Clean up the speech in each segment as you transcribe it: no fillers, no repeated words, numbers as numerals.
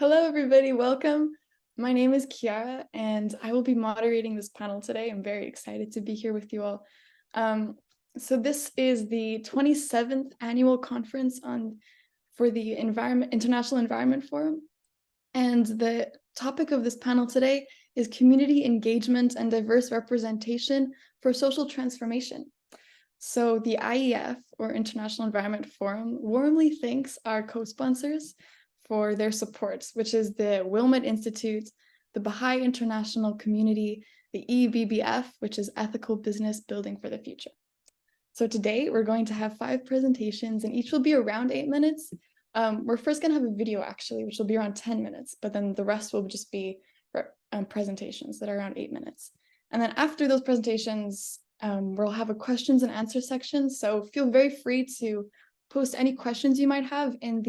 Hello, everybody. Welcome. My name is Kiara, and I will be moderating this panel today. I'm very excited to be here with you all. So this is the 27th annual conference for the International Environment Forum. And the topic of this panel today is community engagement and diverse representation for social transformation. So the IEF, or International Environment Forum, warmly thanks our co-sponsors for their support, which is the Wilmot Institute, the Baha'i International Community, the EBBF, which is Ethical Business Building for the Future. So today we're going to have 5 presentations, and each will be around 8 minutes. We're first going to have a video, actually, which will be around 10 minutes, but then the rest will just be presentations that are around 8 minutes. And then after those presentations, we'll have a questions and answer section. So feel very free to post any questions you might have in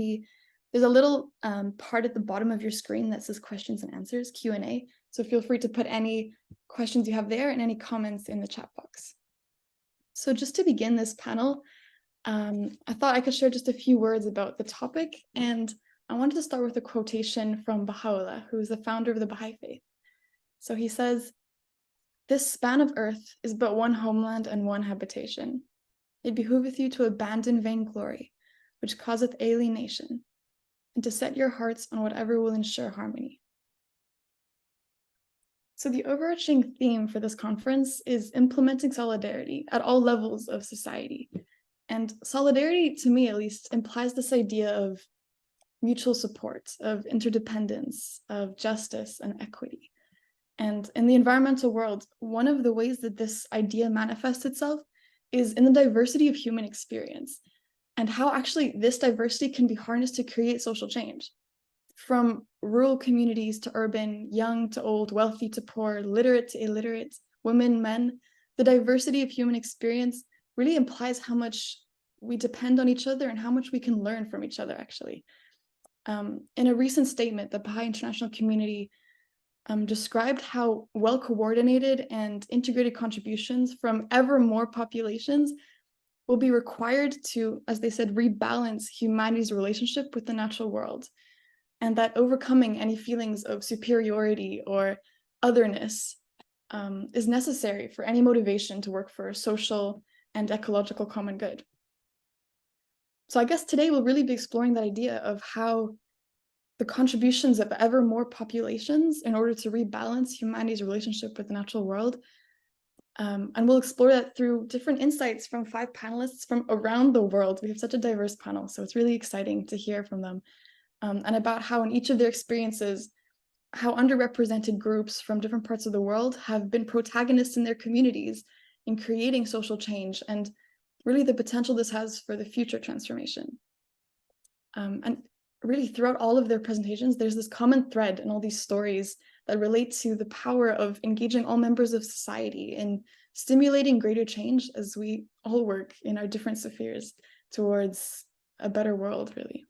there's a little part at the bottom of your screen that says questions and answers, Q&A. So feel free to put any questions you have there and any comments in the chat box. So just to begin this panel, I thought I could share just a few words about the topic. And I wanted to start with a quotation from Baha'u'llah, who is the founder of the Baha'i faith. So he says, "This span of earth is but one homeland and one habitation. It behooveth you to abandon vainglory, which causeth alienation, and to set your hearts on whatever will ensure harmony." So the overarching theme for this conference is implementing solidarity at all levels of society. And solidarity, to me at least, implies this idea of mutual support, of interdependence, of justice and equity. And in the environmental world, one of the ways that this idea manifests itself is in the diversity of human experience, and how actually this diversity can be harnessed to create social change. From rural communities to urban, young to old, wealthy to poor, literate to illiterate, women, men, the diversity of human experience really implies how much we depend on each other and how much we can learn from each other, actually. In a recent statement, the Baha'i International Community described how well-coordinated and integrated contributions from ever more populations will be required to, as they said, rebalance humanity's relationship with the natural world, and that overcoming any feelings of superiority or otherness is necessary for any motivation to work for a social and ecological common good. So I guess today we'll really be exploring that idea of how the contributions of ever more populations in order to rebalance humanity's relationship with the natural world. And we'll explore that through different insights from 5 panelists from around the world. We have such a diverse panel, so it's really exciting to hear from them. And about how in each of their experiences, how underrepresented groups from different parts of the world have been protagonists in their communities in creating social change, and really the potential this has for the future transformation. And really throughout all of their presentations, there's this common thread in all these stories that relate to the power of engaging all members of society in stimulating greater change as we all work in our different spheres towards a better world, really.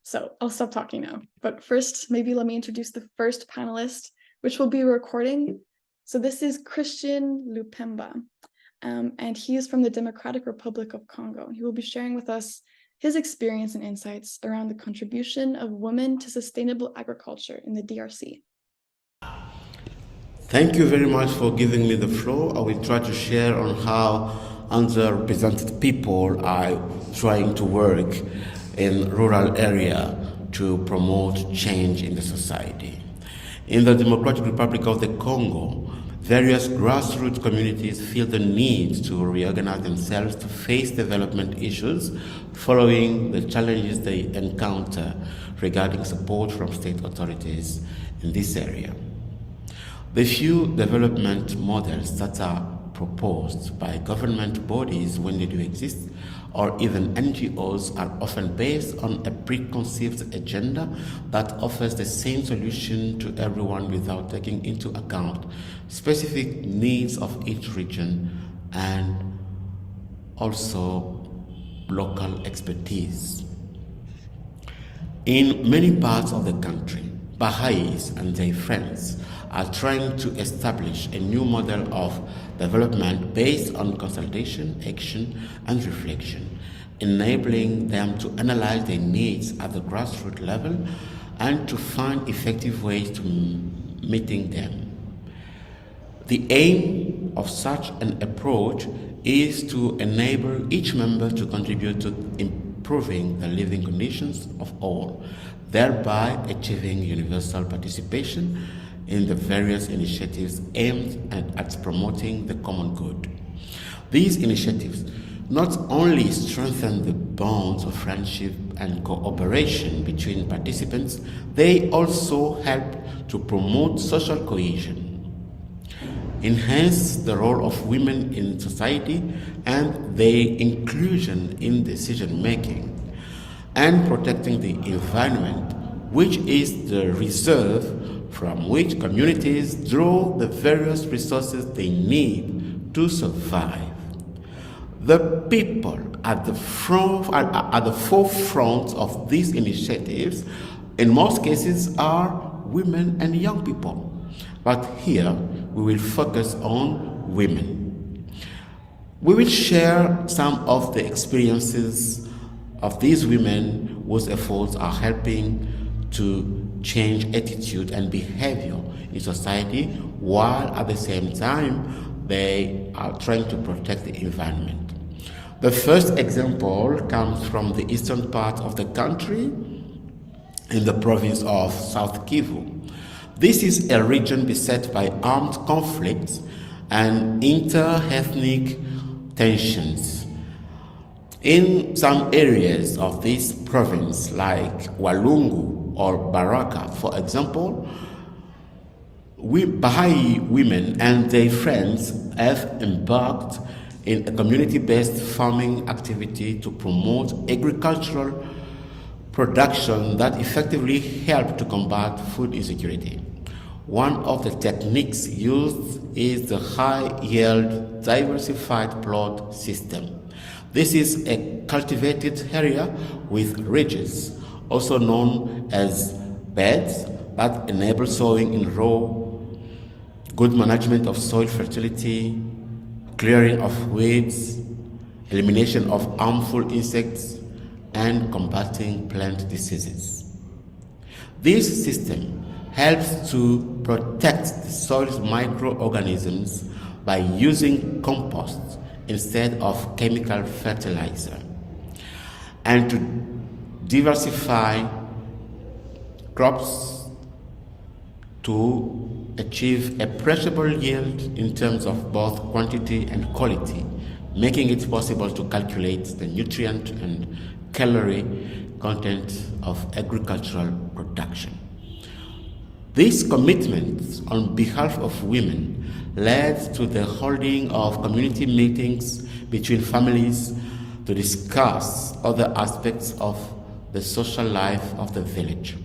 So I'll stop talking now, but first, maybe let me introduce the first panelist, which will be a recording. So this is Christian Lupemba, and he is from the Democratic Republic of Congo. He will be sharing with us his experience and insights around the contribution of women to sustainable agriculture in the DRC. Thank you very much for giving me the floor. I will try to share on how underrepresented people are trying to work in rural area to promote change in the society. In the Democratic Republic of the Congo, various grassroots communities feel the need to reorganize themselves to face development issues following the challenges they encounter regarding support from state authorities in this area. The few development models that are proposed by government bodies, when they do exist, or even NGOs, are often based on a preconceived agenda that offers the same solution to everyone without taking into account specific needs of each region and also local expertise. In many parts of the country, Baha'is and their friends are trying to establish a new model of development based on consultation, action, and reflection, enabling them to analyze their needs at the grassroots level and to find effective ways to meeting them. The aim of such an approach is to enable each member to contribute to improving the living conditions of all, thereby achieving universal participation in the various initiatives aimed at promoting the common good. These initiatives not only strengthen the bonds of friendship and cooperation between participants, they also help to promote social cohesion, enhance the role of women in society and their inclusion in decision making, and protecting the environment, which is the reserve from which communities draw the various resources they need to survive. The people at the forefront of these initiatives, in most cases, are women and young people. But here, we will focus on women. We will share some of the experiences of these women whose efforts are helping to change attitude and behavior in society, while at the same time they are trying to protect the environment. The first example comes from the eastern part of the country in the province of South Kivu. This is a region beset by armed conflicts and inter-ethnic tensions. In some areas of this province, like Walungu or Baraka, for example, Baha'i women and their friends have embarked in a community-based farming activity to promote agricultural production that effectively help to combat food insecurity. One of the techniques used is the high-yield diversified plot system. This is a cultivated area with ridges, also known as beds, that enable sowing in row, good management of soil fertility, clearing of weeds, elimination of harmful insects, and combating plant diseases. This system helps to protect the soil's microorganisms by using compost instead of chemical fertilizer, and to diversify crops to achieve a perishable yield in terms of both quantity and quality, making it possible to calculate the nutrient and calorie content of agricultural production. This commitment on behalf of women led to the holding of community meetings between families to discuss other aspects of the social life of the village.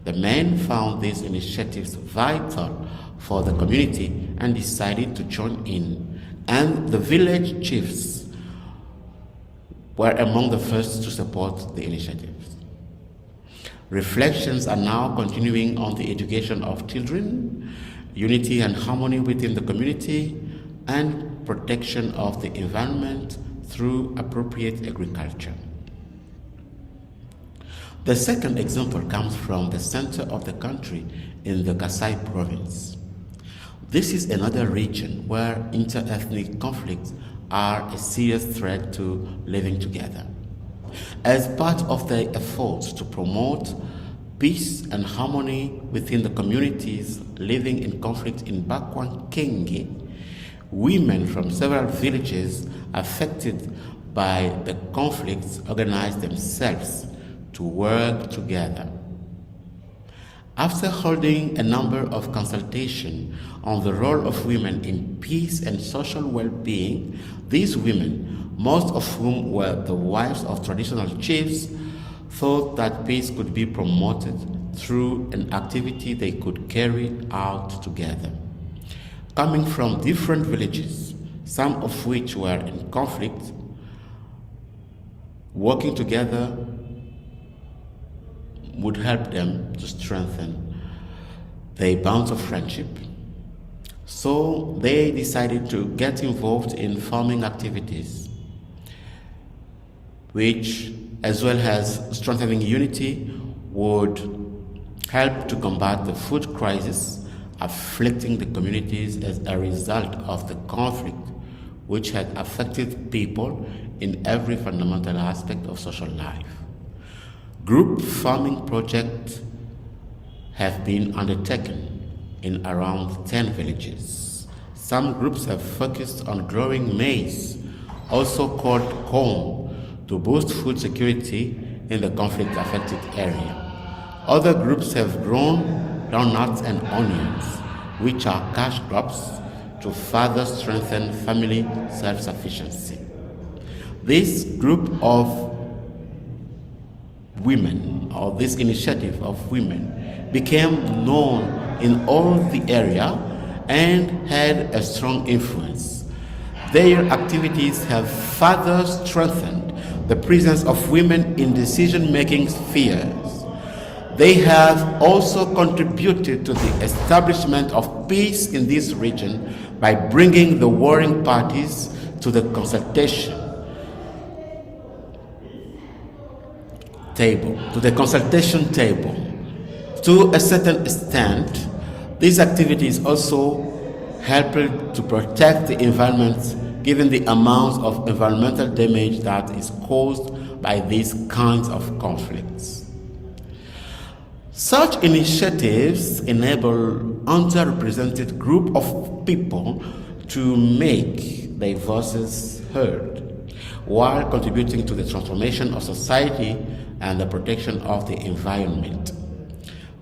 The men found these initiatives vital for the community and decided to join in, and the village chiefs were among the first to support the initiatives. Reflections are now continuing on the education of children, unity and harmony within the community, and protection of the environment through appropriate agriculture. The second example comes from the center of the country in the Kasai province. This is another region where inter-ethnic conflicts are a serious threat to living together. As part of their efforts to promote peace and harmony within the communities living in conflict in Bakwan Kenge, women from several villages affected by the conflicts organized themselves to work together. After holding a number of consultations on the role of women in peace and social well-being, these women, most of whom were the wives of traditional chiefs, thought that peace could be promoted through an activity they could carry out together. Coming from different villages, some of which were in conflict, working together would help them to strengthen their bonds of friendship. So they decided to get involved in farming activities. which, as well as strengthening unity, would help to combat the food crisis afflicting the communities as a result of the conflict, which had affected people in every fundamental aspect of social life. Group farming projects have been undertaken in around 10 villages. Some groups have focused on growing maize, also called corn, to boost food security in the conflict-affected area. Other groups have grown groundnuts and onions, which are cash crops, to further strengthen family self-sufficiency. This group of women, or this initiative of women, became known in all the area and had a strong influence. Their activities have further strengthened the presence of women in decision-making spheres. They have also contributed to the establishment of peace in this region by bringing the warring parties to the consultation table. To a certain extent, these activities also help to protect the environment given the amount of environmental damage that is caused by these kinds of conflicts. Such initiatives enable underrepresented group of people to make their voices heard while contributing to the transformation of society and the protection of the environment.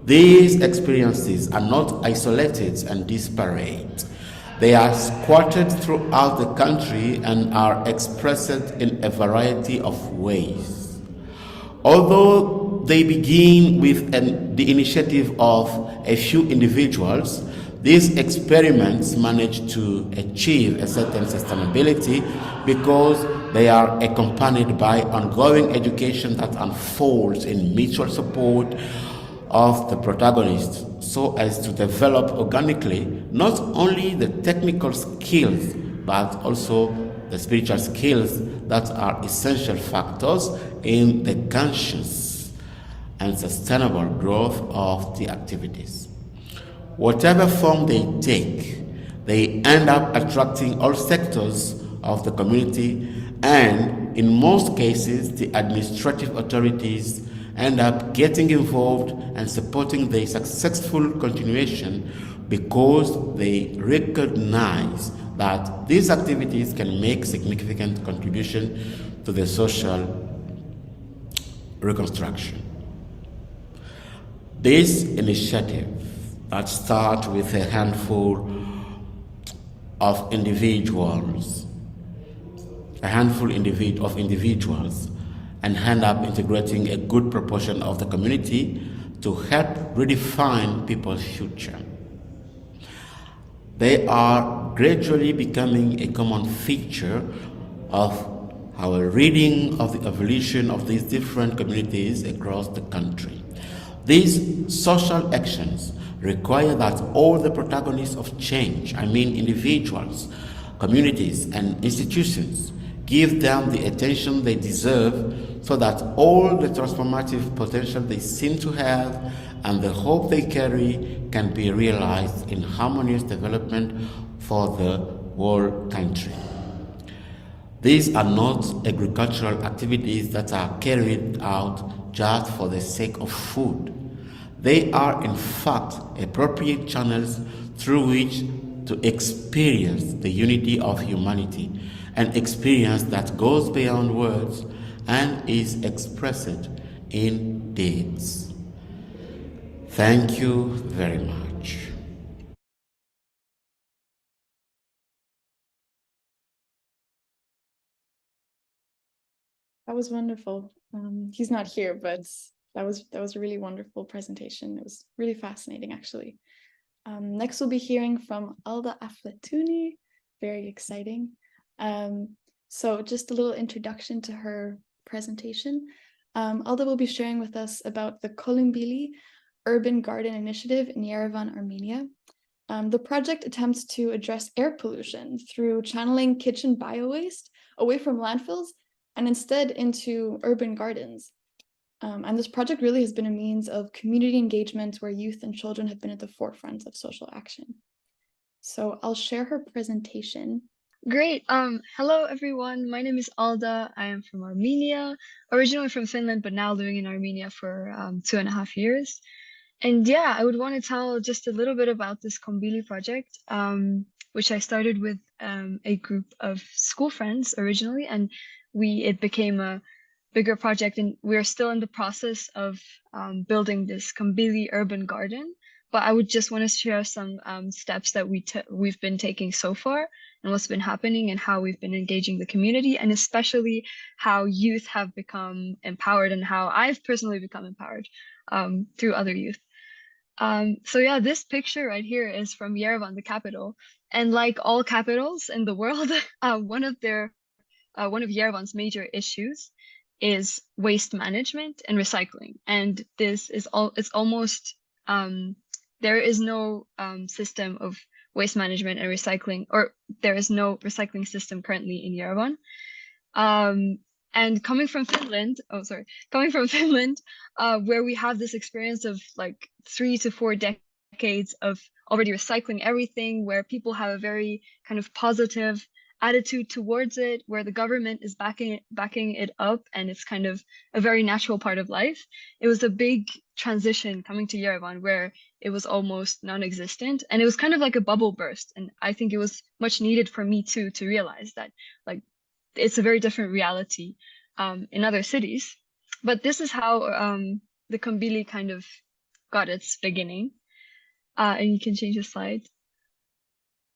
These experiences are not isolated and disparate. They are scattered throughout the country and are expressed in a variety of ways. Although they begin with the initiative of a few individuals, these experiments manage to achieve a certain sustainability because they are accompanied by ongoing education that unfolds in mutual support of the protagonists so as to develop organically not only the technical skills but also the spiritual skills that are essential factors in the conscious and sustainable growth of the activities. Whatever form they take, they end up attracting all sectors of the community, and in most cases, the administrative authorities end up getting involved and supporting their successful continuation because they recognize that these activities can make significant contribution to the social reconstruction. This initiative that starts with a handful of individuals, and end up integrating a good proportion of the community to help redefine people's future. They are gradually becoming a common feature of our reading of the evolution of these different communities across the country. These social actions require that all the protagonists of change, individuals, communities, and institutions, give them the attention they deserve so that all the transformative potential they seem to have and the hope they carry can be realized in harmonious development for the whole country. These are not agricultural activities that are carried out just for the sake of food. They are, in fact, appropriate channels through which to experience the unity of humanity, an experience that goes beyond words and is expressed in deeds. Thank you very much. That was wonderful. He's not here, but that was a really wonderful presentation. It was really fascinating, actually. Next, we'll be hearing from Alda Aflatooni. Very exciting. So just a little introduction to her presentation. Alda will be sharing with us about the Kolumbili Urban Garden Initiative in Yerevan, Armenia. The project attempts to address air pollution through channeling kitchen biowaste away from landfills and instead into urban gardens. And this project really has been a means of community engagement where youth and children have been at the forefront of social action. So I'll share her presentation. Great. Hello everyone. My name is Alda. I am from Armenia, originally from Finland, but now living in Armenia for 2.5 years. And yeah, I would want to tell just a little bit about this Kombili project, which I started with a group of school friends originally, and it became a bigger project, and we're still in the process of building this Kombili urban garden. But I would just want to share some steps that we've been taking so far, and what's been happening, and how we've been engaging the community, and especially how youth have become empowered, and how I've personally become empowered through other youth. So yeah, this picture right here is from Yerevan, the capital. And like all capitals in the world, one of Yerevan's major issues is waste management and recycling. And it's almost, there is no system of waste management and recycling, or there is no recycling system currently in Yerevan. And coming from Finland, where we have this experience of like 3 to 4 decades of already recycling everything, where people have a very kind of positive attitude towards it, where the government is backing it up, and it's kind of a very natural part of life. It was a big transition coming to Yerevan where it was almost non-existent, and it was kind of like a bubble burst. And I think it was much needed for me too, to realize that like it's a very different reality in other cities. But this is how the Kombili kind of got its beginning. And you can change the slide.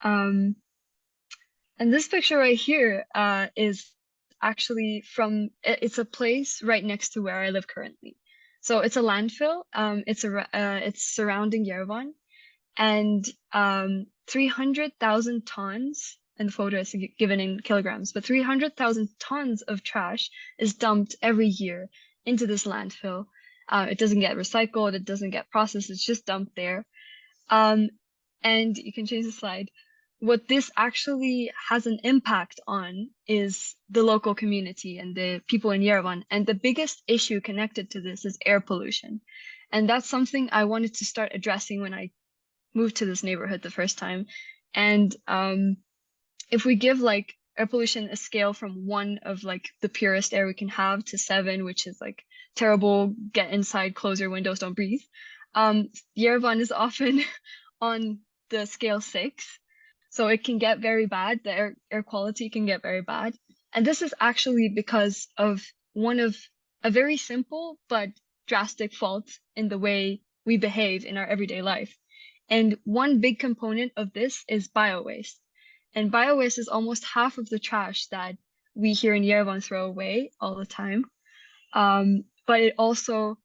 And this picture right here is actually it's a place right next to where I live currently. So it's a landfill. It's surrounding Yerevan, and 300,000 tons, and the photo is given in kilograms, but 300,000 tons of trash is dumped every year into this landfill. It doesn't get recycled, it doesn't get processed, it's just dumped there. And you can change the slide. What this actually has an impact on is the local community and the people in Yerevan. And the biggest issue connected to this is air pollution. And that's something I wanted to start addressing when I moved to this neighborhood the first time. And if we give like air pollution a scale from 1 of like the purest air we can have to 7, which is like terrible, get inside, close your windows, don't breathe, Yerevan is often on the scale 6. So it can get very bad. The air quality can get very bad. And this is actually because of one of a very simple but drastic fault in the way we behave in our everyday life. And one big component of this is bio-waste. And bio-waste is almost half of the trash that we here in Yerevan throw away all the time. But it also,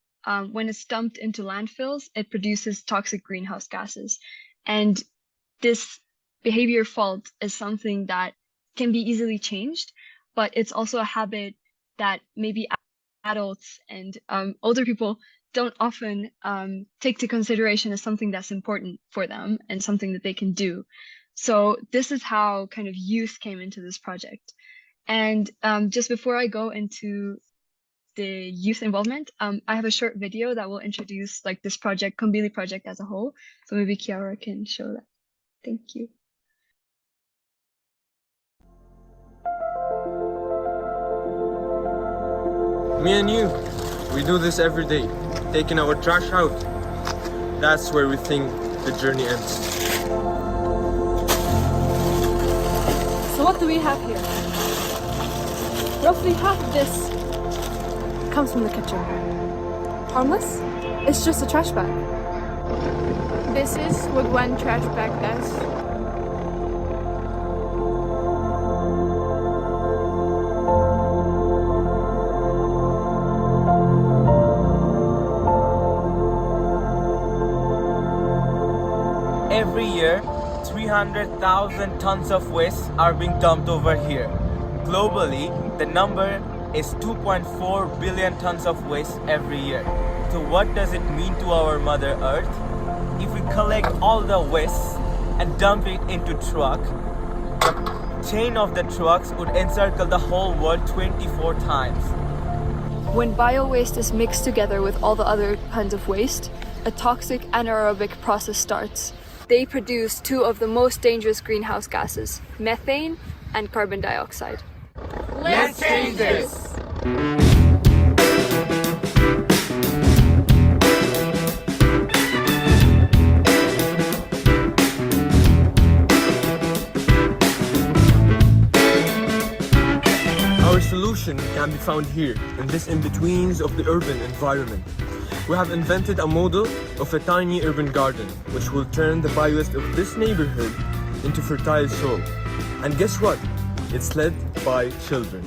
when it's dumped into landfills, it produces toxic greenhouse gases. And this behavior fault is something that can be easily changed, but it's also a habit that maybe adults and older people don't often take to consideration as something that's important for them and something that they can do. So this is how kind of youth came into this project. And just before I go into the youth involvement, I have a short video that will introduce like this project, Kombili project as a whole. So maybe Kiara can show that. Thank you. Me and you, we do this every day, taking our trash out. That's where we think the journey ends. So what do we have here? Roughly half of this comes from the kitchen. Harmless? It's just a trash bag. This is what one trash bag does. Every year, 300,000 tons of waste are being dumped over here. Globally, the number is 2.4 billion tons of waste every year. So what does it mean to our Mother Earth? If we collect all the waste and dump it into truck, chain of the trucks would encircle the whole world 24 times. When bio-waste is mixed together with all the other kinds of waste, a toxic anaerobic process starts. They produce two of the most dangerous greenhouse gases, methane and carbon dioxide. Let's change this! Our solution can be found here, in this in-betweens of the urban environment. We have invented a model of a tiny urban garden, which will turn the bio-waste of this neighborhood into fertile soil. And guess what? It's led by children.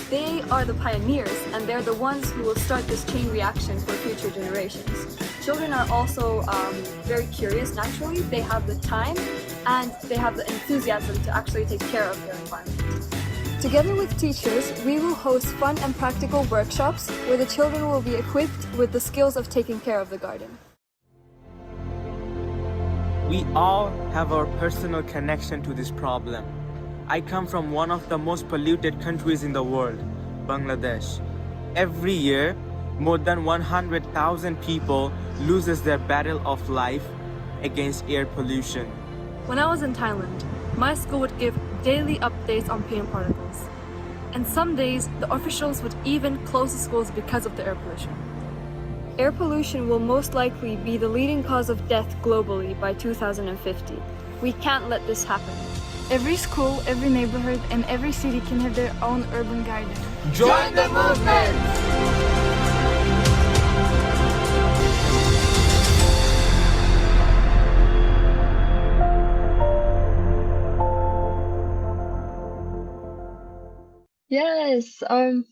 They are the pioneers, and they're the ones who will start this chain reaction for future generations. Children are also very curious naturally. They have the time and they have the enthusiasm to actually take care of their environment. Together with teachers, we will host fun and practical workshops where the children will be equipped with the skills of taking care of the garden. We all have our personal connection to this problem. I come from one of the most polluted countries in the world, Bangladesh. Every year, more than 100,000 people loses their battle of life against air pollution. When I was in Thailand, my school would give daily updates on PM particles. And some days, the officials would even close the schools because of the air pollution. Air pollution will most likely be the leading cause of death globally by 2050. We can't let this happen. Every school, every neighborhood, and every city can have their own urban garden. Join the movement! Yes.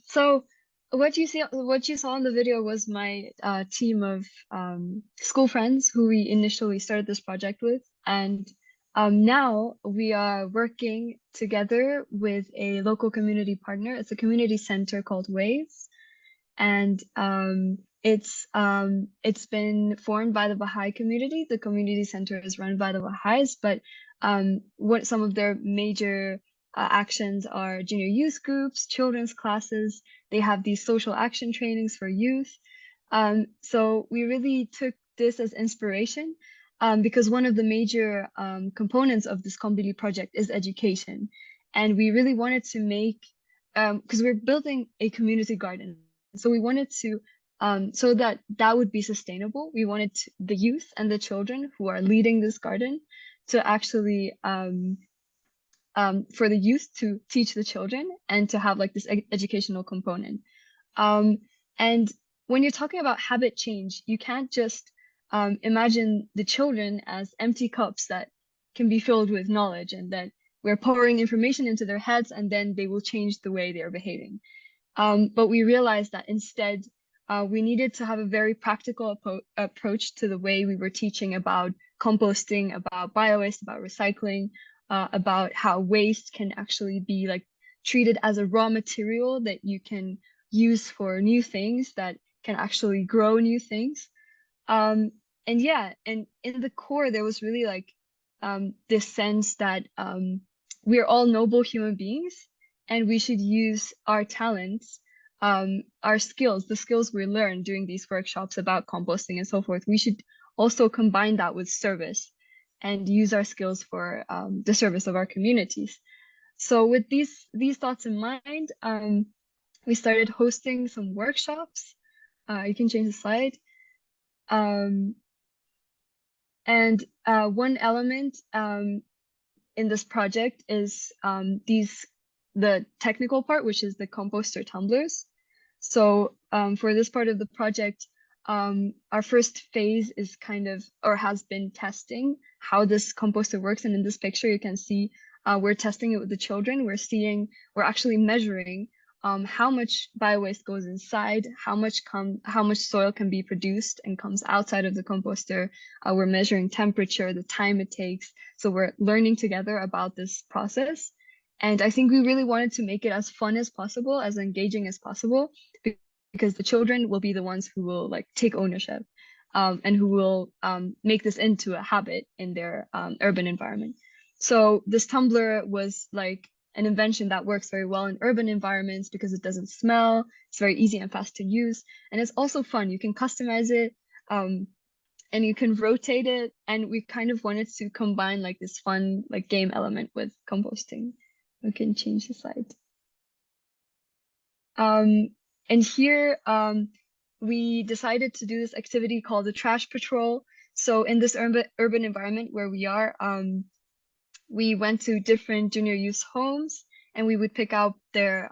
So what you saw in the video was my team of school friends who we initially started this project with, and now we are working together with a local community partner. It's a community center called Waves, and it's been formed by the Baha'i community. The community center is run by the Baha'is, but what some of their major actions are junior youth groups, children's classes. They have these social action trainings for youth. So we really took this as inspiration because one of the major components of this Kombili project is education. And we really wanted to make, because we're building a community garden. So we wanted to, so that would be sustainable. We wanted the youth and the children who are leading this garden to actually, for the youth to teach the children and to have like this educational component. And when you're talking about habit change, you can't just imagine the children as empty cups that can be filled with knowledge and that we're pouring information into their heads and then they will change the way they're behaving. But we realized that instead, we needed to have a very practical approach to the way we were teaching about composting, about bio-waste, about recycling, about how waste can actually be like treated as a raw material that you can use for new things that can actually grow new things. And yeah, and in the core, there was really like this sense that we're all noble human beings and we should use our talents, our skills, the skills we learned during these workshops about composting and so forth. We should also combine that with service and use our skills for the service of our communities. So with these thoughts in mind, we started hosting some workshops. You can change the slide. And one element in this project is the technical part, which is the composter tumblers. So for this part of the project, our first phase is kind of, or has been testing how this composter works. And in this picture, you can see we're testing it with the children. We're actually measuring how much bio-waste goes inside, how much soil can be produced and comes outside of the composter. We're measuring temperature, the time it takes. So we're learning together about this process. And I think we really wanted to make it as fun as possible, as engaging as possible, because the children will be the ones who will like take ownership and who will make this into a habit in their urban environment. So this tumbler was like an invention that works very well in urban environments because it doesn't smell. It's very easy and fast to use, and it's also fun. You can customize it, and you can rotate it. And we kind of wanted to combine like this fun like game element with composting. We can change the slide. And here we decided to do this activity called the trash patrol. So in this urban environment where we are, we went to different junior youth homes, and we would pick out their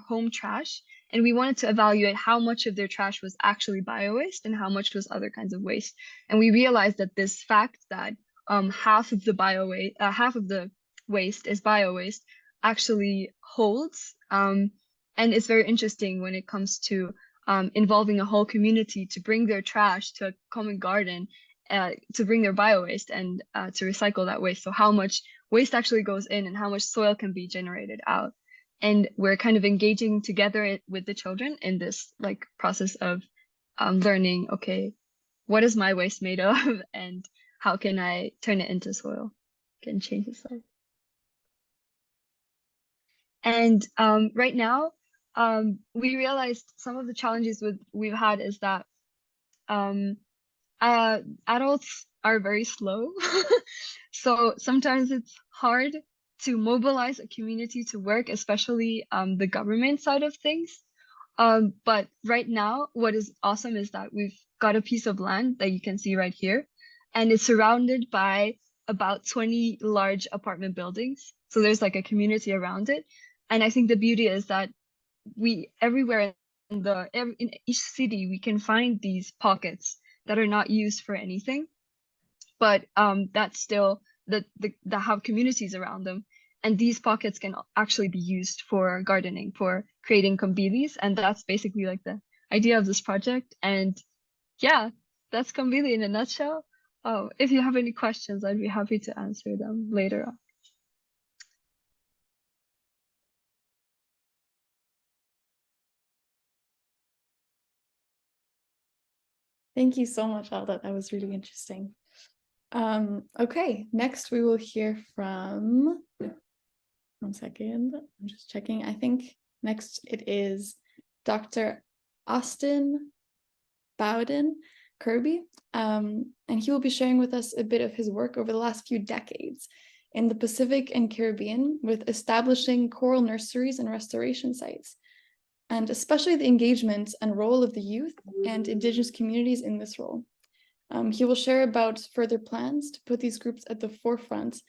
home trash, and we wanted to evaluate how much of their trash was actually bio-waste and how much was other kinds of waste. And we realized that this fact that half of the waste is bio-waste actually holds. And it's very interesting when it comes to involving a whole community to bring their trash to a common garden, to bring their bio-waste and to recycle that waste. So how much waste actually goes in and how much soil can be generated out. And we're kind of engaging together with the children in this like process of learning, okay, what is my waste made of and how can I turn it into soil? Can change the slide. And right now, we realized some of the challenges we've had is that adults are very slow. So sometimes it's hard to mobilize a community to work, especially the government side of things. But right now, what is awesome is that we've got a piece of land that you can see right here, and it's surrounded by about 20 large apartment buildings. So there's like a community around it. And I think the beauty is that everywhere in each city, we can find these pockets that are not used for anything, but that still that have communities around them, and these pockets can actually be used for gardening, for creating kombilis, and that's basically like the idea of this project. And yeah, that's Kombili in a nutshell. Oh, if you have any questions, I'd be happy to answer them later on. Thank you so much, Alda. That was really interesting. Okay, next we will hear from, one second, I'm just checking. I think next it is Dr. Austin Bowden Kirby, and he will be sharing with us a bit of his work over the last few decades in the Pacific and Caribbean with establishing coral nurseries and restoration sites, and especially the engagement and role of the youth and Indigenous communities in this role. He will share about further plans to put these groups at the forefront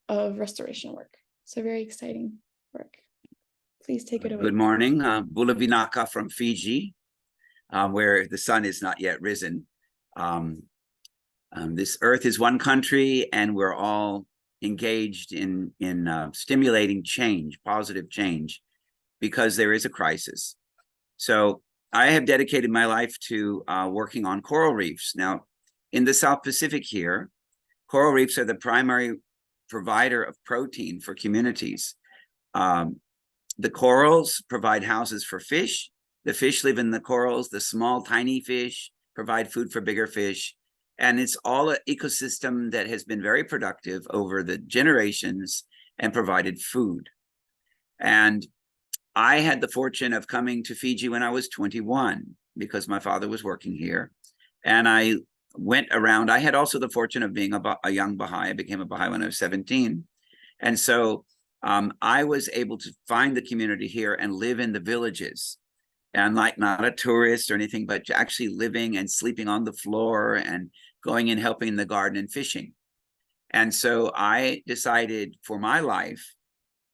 of restoration work. So very exciting work. Please take it away. Good morning. Bula Vinaka from Fiji, where the sun is not yet risen. This earth is one country, and we're all engaged in stimulating change, positive change, because there is a crisis. So I have dedicated my life to working on coral reefs. Now, in the South Pacific here, coral reefs are the primary provider of protein for communities. The corals provide houses for fish. The fish live in the corals. The small, tiny fish provide food for bigger fish. And it's all an ecosystem that has been very productive over the generations and provided food. And I had the fortune of coming to Fiji when I was 21 because my father was working here. And I went around. I had also the fortune of being a young Baha'i. I became a Baha'i when I was 17. And so I was able to find the community here and live in the villages. And like not a tourist or anything, but actually living and sleeping on the floor and going and helping in the garden and fishing. And so I decided for my life,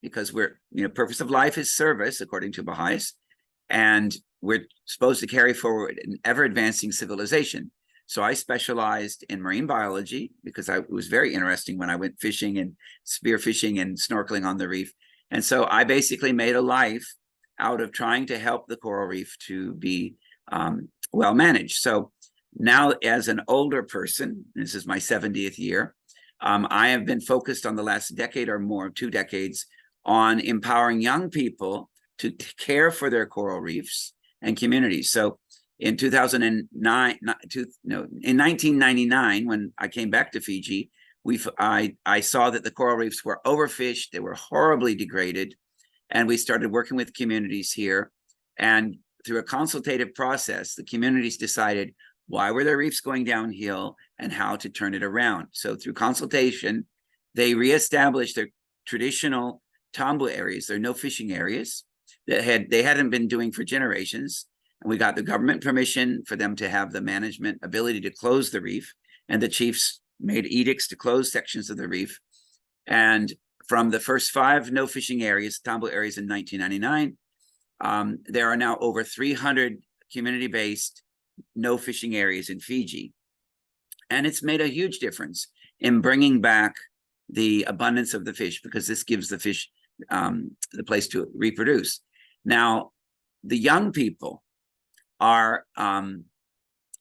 because purpose of life is service, according to Baha'is, and we're supposed to carry forward an ever-advancing civilization. So I specialized in marine biology because it was very interesting when I went fishing and spearfishing and snorkeling on the reef. And so I basically made a life out of trying to help the coral reef to be well managed. So now, as an older person, this is my 70th year, I have been focused on the last decade or more, 2 decades, on empowering young people to care for their coral reefs and communities. So in 2009, in 1999, when I came back to Fiji, I saw that the coral reefs were overfished, they were horribly degraded, and we started working with communities here. And through a consultative process, the communities decided why were their reefs going downhill and how to turn it around. So through consultation, they reestablished their traditional tambo areas, their no fishing areas that they hadn't been doing for generations. And we got the government permission for them to have the management ability to close the reef. And the chiefs made edicts to close sections of the reef. And from the first 5 no fishing areas, tambo areas in 1999, there are now over 300 community-based no fishing areas in Fiji. And it's made a huge difference in bringing back the abundance of the fish, because this gives the fish the place to reproduce. Now, the young people are,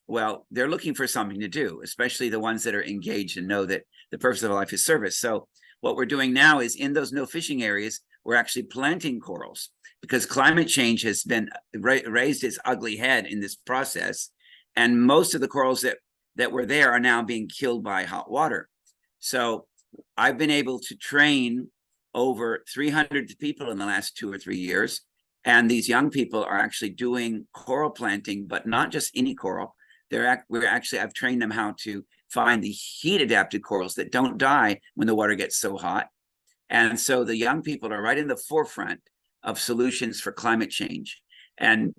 well, they're looking for something to do, especially the ones that are engaged and know that the purpose of life is service. So what we're doing now is in those no fishing areas, we're actually planting corals, because climate change has been raised its ugly head in this process. And most of the corals that were there are now being killed by hot water. So I've been able to train over 300 people in the last 2 or 3 years. And these young people are actually doing coral planting, but not just any coral. I've trained them how to find the heat adapted corals that don't die when the water gets so hot. And so the young people are right in the forefront of solutions for climate change. And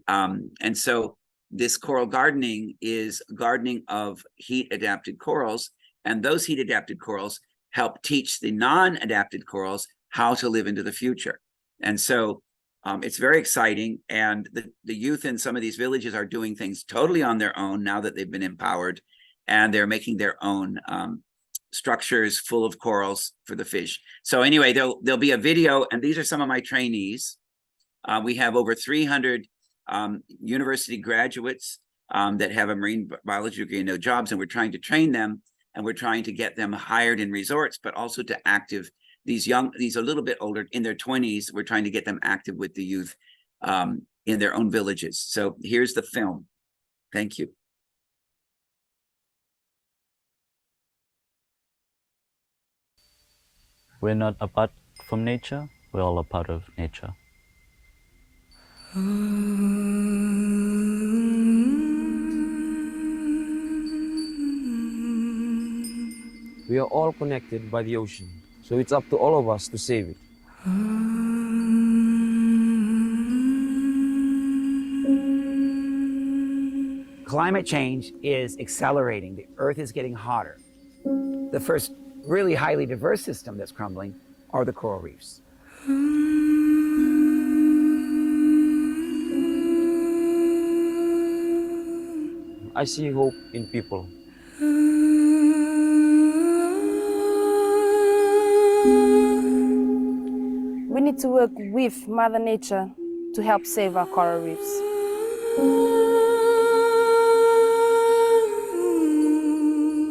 so this coral gardening is gardening of heat adapted corals. And those heat adapted corals help teach the non-adapted corals how to live into the future. And so it's very exciting. And the youth in some of these villages are doing things totally on their own now that they've been empowered, and they're making their own structures full of corals for the fish. So anyway, there'll be a video, and these are some of my trainees. We have over 300 university graduates that have a marine biology degree and no jobs, and we're trying to train them, and we're trying to get them hired in resorts, but also to active these a little bit older, in their 20s. We're trying to get them active with the youth in their own villages. So here's the film. Thank you. We're not apart from nature, we're all a part of nature. We are all connected by the ocean, so it's up to all of us to save it. Climate change is accelerating. The Earth is getting hotter. The first really highly diverse system that's crumbling are the coral reefs. I see hope in people. We need to work with Mother Nature to help save our coral reefs.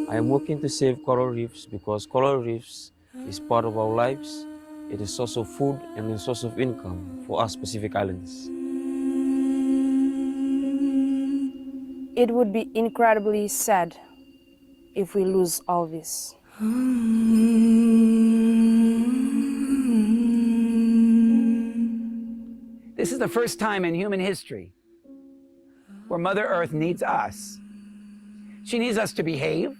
I am working to save coral reefs because coral reefs is part of our lives. It is a source of food and a source of income for us Pacific Islanders. It would be incredibly sad if we lose all this. This is the first time in human history where Mother Earth needs us. She needs us to behave,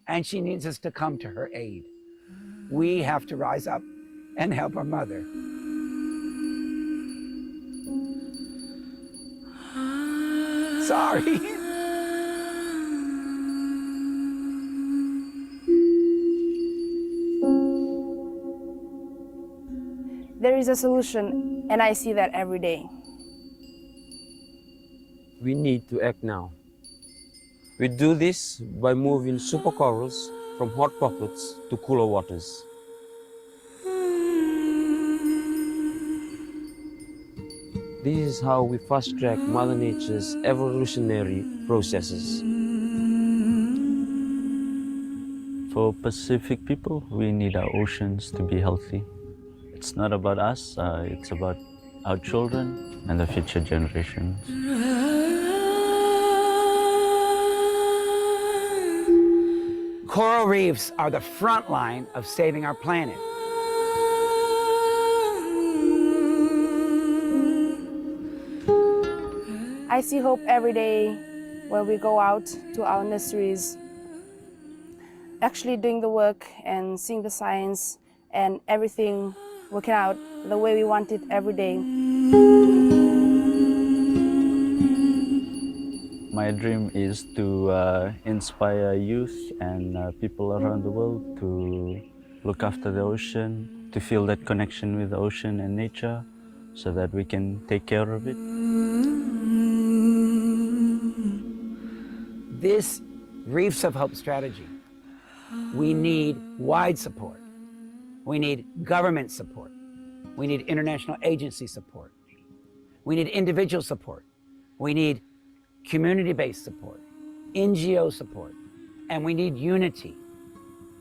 and she needs us to come to her aid. We have to rise up and help our mother. Sorry. There is a solution, and I see that every day. We need to act now. We do this by moving supercorals from hot pockets to cooler waters. This is how we fast-track Mother Nature's evolutionary processes. For Pacific people, we need our oceans to be healthy. It's not about us, it's about our children and the future generations. Coral reefs are the front line of saving our planet. I see hope every day when we go out to our nurseries, actually doing the work and seeing the science and everything working out the way we want it every day. My dream is to inspire youth and people around the world to look after the ocean, to feel that connection with the ocean and nature so that we can take care of it. This Reefs of Hope strategy, we need wide support. We need government support. We need international agency support. We need individual support. We need community-based support, NGO support, and we need unity.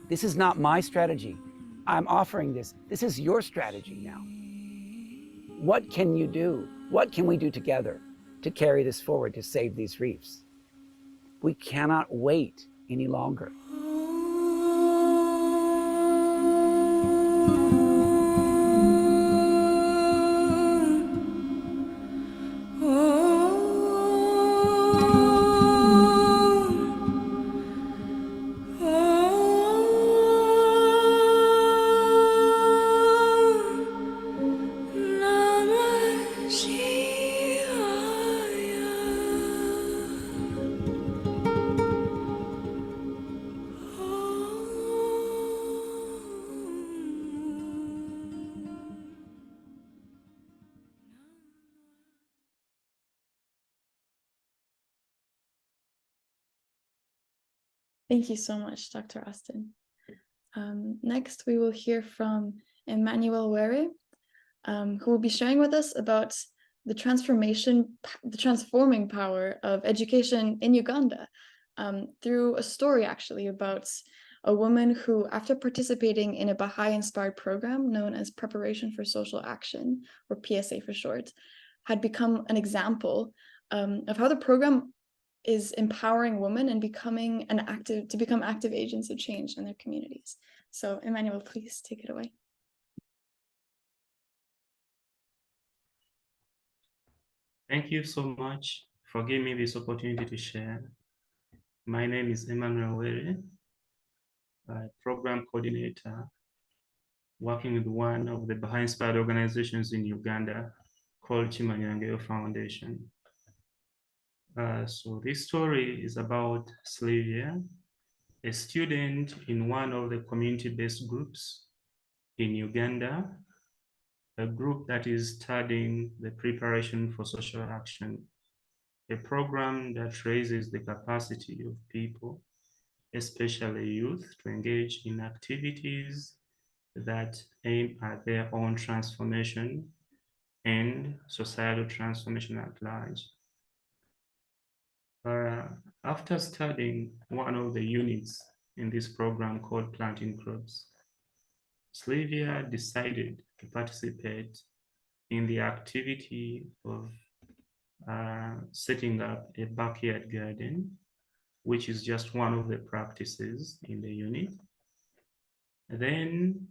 This is not my strategy. I'm offering this. This is your strategy now. What can you do? What can we do together to carry this forward to save these reefs? We cannot wait any longer. Thank you so much, Dr. Austin. Next, we will hear from Emmanuel Were, who will be sharing with us about the transforming power of education in Uganda, through a story actually about a woman who, after participating in a Baha'i-inspired program known as Preparation for Social Action, or PSA for short, had become an example of how the program is empowering women and becoming active agents of change in their communities. So Emmanuel, please take it away. Thank you so much for giving me this opportunity to share. My name is Emmanuel Were, a program coordinator working with one of the Baha'i-inspired organizations in Uganda called Chimanyangeyo Foundation. So this story is about Sylvia, a student in one of the community-based groups in Uganda, a group that is studying the preparation for social action, a program that raises the capacity of people, especially youth, to engage in activities that aim at their own transformation and societal transformation at large. After studying one of the units in this program called Planting Crops, Sylvia decided to participate in the activity of setting up a backyard garden, which is just one of the practices in the unit. Then,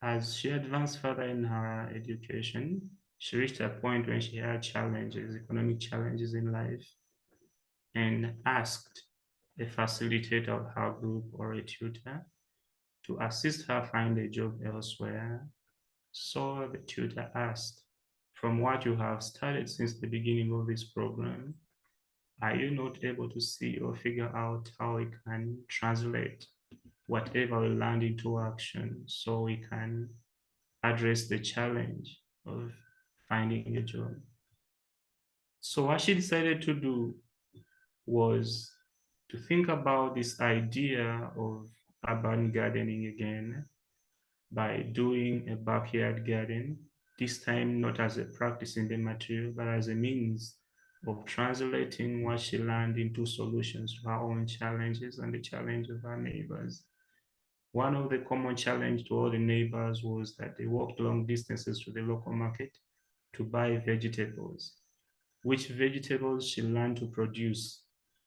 as she advanced further in her education, she reached a point when she had challenges, economic challenges in life, and asked a facilitator of her group or a tutor to assist her find a job elsewhere. So the tutor asked, from what you have studied since the beginning of this program, are you not able to see or figure out how we can translate whatever we learned into action so we can address the challenge of finding a job? So what she decided to do was to think about this idea of urban gardening again by doing a backyard garden, this time not as a practice in the material, but as a means of translating what she learned into solutions to her own challenges and the challenge of her neighbors. One of the common challenges to all the neighbors was that they walked long distances to the local market to buy vegetables, which vegetables she learned to produce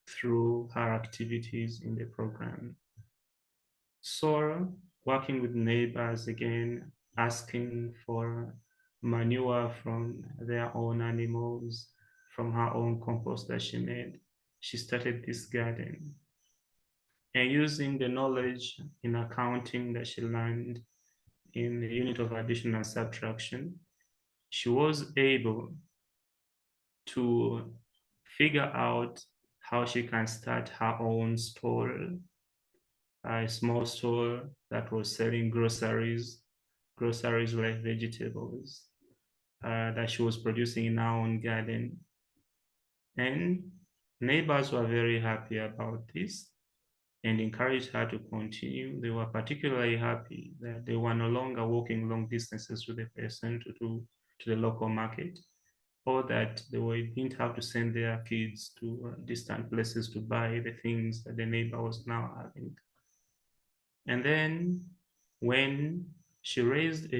through her activities in the program. Sora, working with neighbors again, asking for manure from their own animals, from her own compost that she made. She started this garden. And using the knowledge in accounting that she learned in the unit of addition and subtraction, she was able to figure out how she can start her own store, a small store that was selling groceries like vegetables, that she was producing in her own garden. And neighbors were very happy about this and encouraged her to continue. They were particularly happy that they were no longer walking long distances to the person to the local market, or that didn't have to send their kids to distant places to buy the things that the neighbor was now having. And then when she raised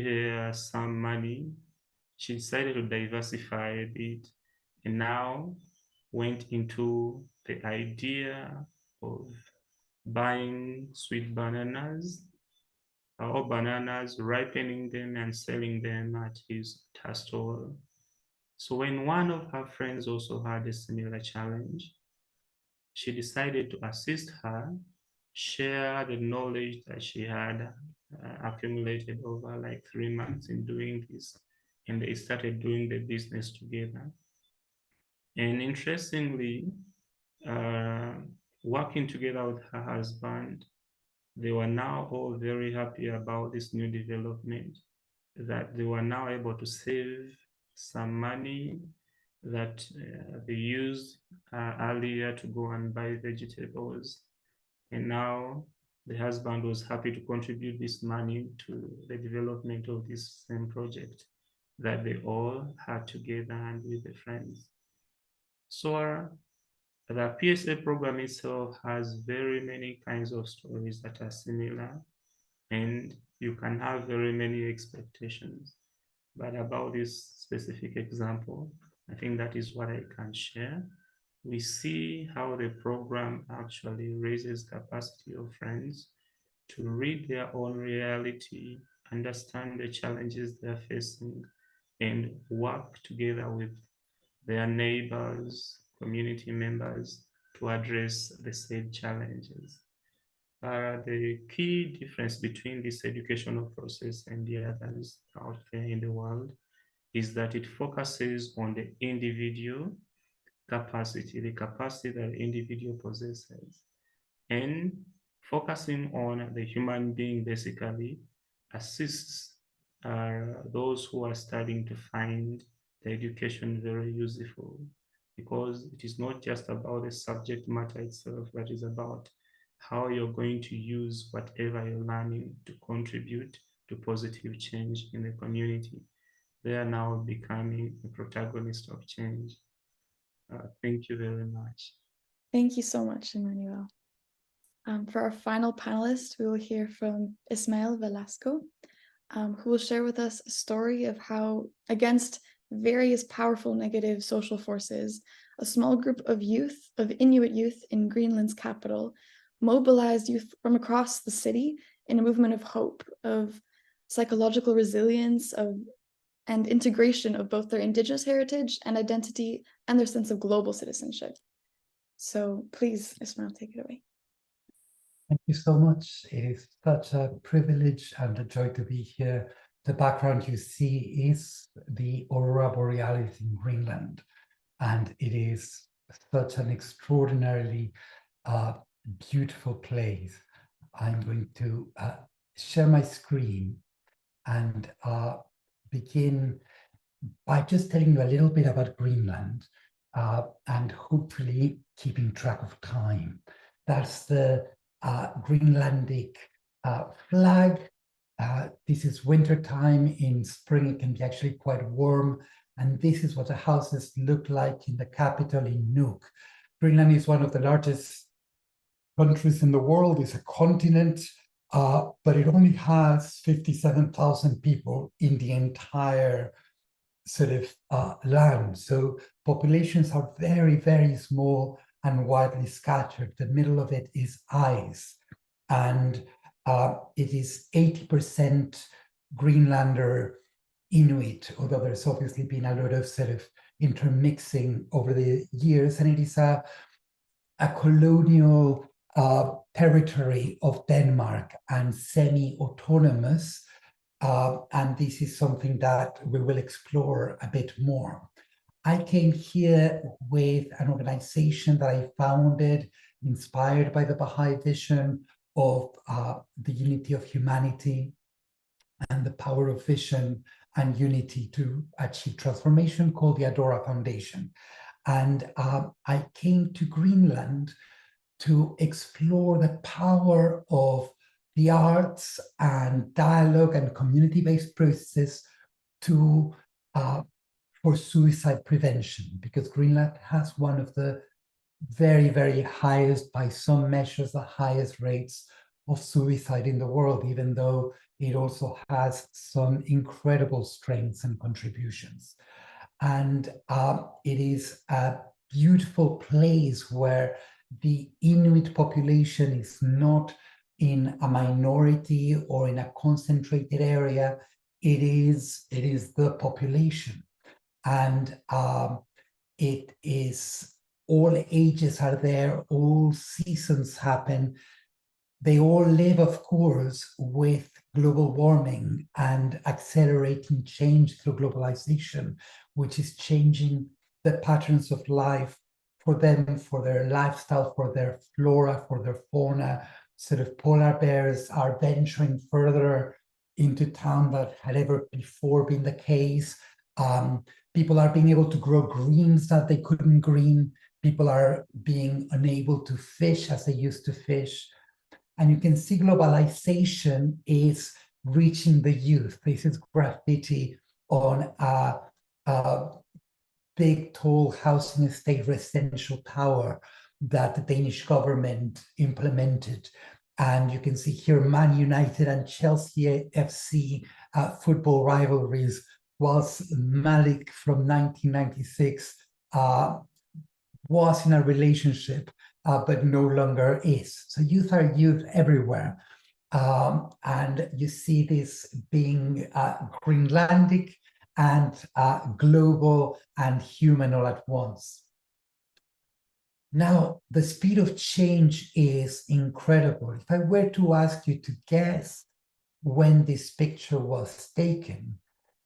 some money, she decided to diversify a bit, and now went into the idea of buying sweet bananas or bananas, ripening them and selling them at her store. So when one of her friends also had a similar challenge, she decided to assist her, share the knowledge that she had accumulated over like 3 months in doing this, and they started doing the business together. And interestingly, working together with her husband, they were now all very happy about this new development, that they were now able to save some money that they used earlier to go and buy vegetables. And now the husband was happy to contribute this money to the development of this same project that they all had together and with the friends. So the PSA program itself has very many kinds of stories that are similar, and you can have very many expectations. But about this specific example, I think that is what I can share. We see how the program actually raises capacity of friends to read their own reality, understand the challenges they're facing, and work together with their neighbors, community members to address the said challenges. The key difference between this educational process and the others out there in the world is that it focuses on the individual capacity, the capacity that the individual possesses, and focusing on the human being basically assists those who are starting to find the education very useful, because it is not just about the subject matter itself, but it's about how you're going to use whatever you're learning to contribute to positive change in the community. They are now becoming a protagonist of change. Thank you very much. Thank you so much, Emmanuel. For our final panelist, we will hear from Ismael Velasco, who will share with us a story of how, against various powerful negative social forces, a small group of Inuit youth in Greenland's capital, mobilized youth from across the city in a movement of hope, of psychological resilience, and integration of both their indigenous heritage and identity and their sense of global citizenship. So please, Ismael, take it away. Thank you so much. It is such a privilege and a joy to be here. The background you see is the Aurora Borealis in Greenland, and it is such an extraordinarily beautiful place. I'm going to share my screen and begin by just telling you a little bit about Greenland and hopefully keeping track of time. That's the Greenlandic flag. This is winter time. In spring, it can be actually quite warm. And this is what the houses look like in the capital in Nuuk. Greenland is one of the largest countries in the world. It's a continent, but it only has 57,000 people in the entire sort of land. So populations are very, very small and widely scattered. The middle of it is ice. And It is 80% Greenlander Inuit, although there's obviously been a lot of sort of intermixing over the years, and it is a colonial territory of Denmark and semi-autonomous, and this is something that we will explore a bit more. I came here with an organization that I founded, inspired by the Baha'i vision of the unity of humanity and the power of vision and unity to achieve transformation, called the Adora Foundation. And I came to Greenland to explore the power of the arts and dialogue and community-based processes to for suicide prevention, because Greenland has one of the very, very highest, by some measures, the highest rates of suicide in the world, even though it also has some incredible strengths and contributions. And it is a beautiful place where the Inuit population is not in a minority or in a concentrated area. It is the population. And it is, all ages are there, all seasons happen. They all live, of course, with global warming and accelerating change through globalization, which is changing the patterns of life for them, for their lifestyle, for their flora, for their fauna. Sort of polar bears are venturing further into town than had ever before been the case. People are being able to grow greens that they couldn't green. People are being unable to fish as they used to fish. And you can see globalization is reaching the youth. This is graffiti on a big, tall housing estate residential tower that the Danish government implemented. And you can see here Man United and Chelsea FC football rivalries, whilst Malik from 1996 was in a relationship, but no longer is. So youth are youth everywhere. And you see this being Greenlandic and global and human all at once. Now, the speed of change is incredible. If I were to ask you to guess when this picture was taken,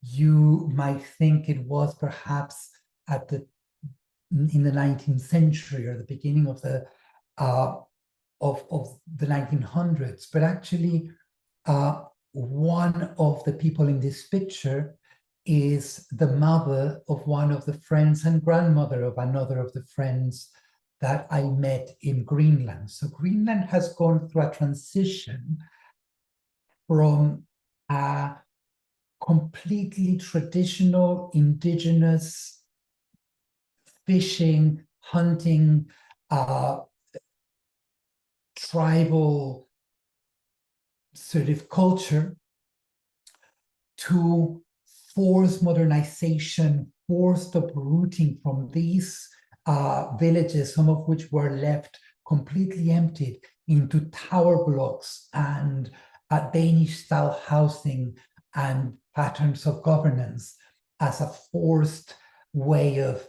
you might think it was perhaps in the 19th century or the beginning of the 1900s. But actually, one of the people in this picture is the mother of one of the friends and grandmother of another of the friends that I met in Greenland. So Greenland has gone through a transition from a completely traditional indigenous fishing, hunting, tribal sort of culture to forced modernization, forced uprooting from these villages, some of which were left completely emptied, into tower blocks and Danish-style housing and patterns of governance as a forced way of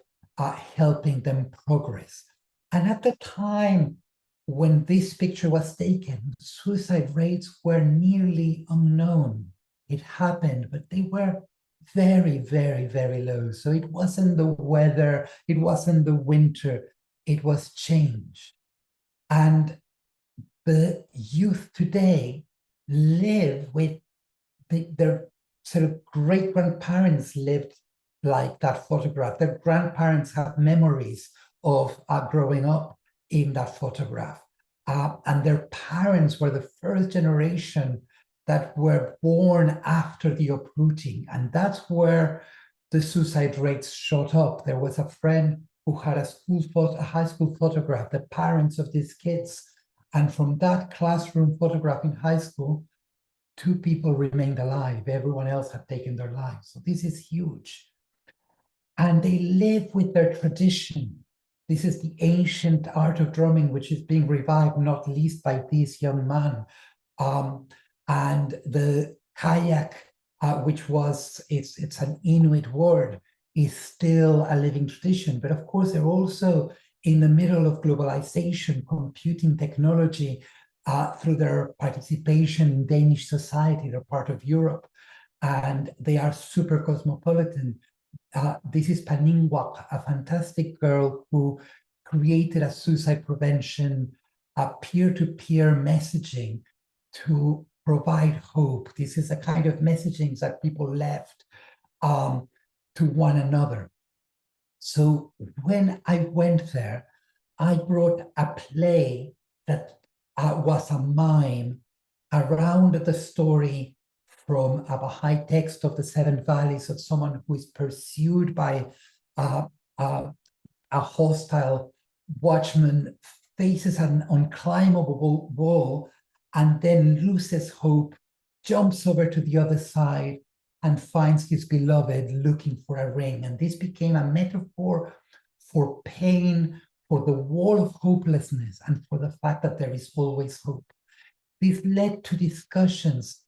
helping them progress. And at the time when this picture was taken, suicide rates were nearly unknown. It happened, but they were very, very, very low. So it wasn't the weather, it wasn't the winter, it was change. And the youth today live with their sort of great-grandparents lived like that photograph. Their grandparents have memories of growing up in that photograph. And their parents were the first generation that were born after the uprooting. And that's where the suicide rates shot up. There was a friend who had a high school photograph, the parents of these kids. And from that classroom photograph in high school, 2 people remained alive. Everyone else had taken their lives. So this is huge. And they live with their tradition. This is the ancient art of drumming, which is being revived, not least by this young man And the kayak, which was, it's an Inuit word, is still a living tradition. But of course, they're also in the middle of globalization, computing technology, through their participation in Danish society. They're part of Europe, and they are super cosmopolitan. This is Paningwak, a fantastic girl who created a suicide prevention, a peer-to-peer messaging to provide hope. This is a kind of messaging that people left to one another. So when I went there, I brought a play that was a mime around the story from a Baha'i text of the Seven Valleys of someone who is pursued by a hostile watchman, faces an unclimbable wall, and then loses hope, jumps over to the other side, and finds his beloved looking for a ring. And this became a metaphor for pain, for the wall of hopelessness, and for the fact that there is always hope. This led to discussions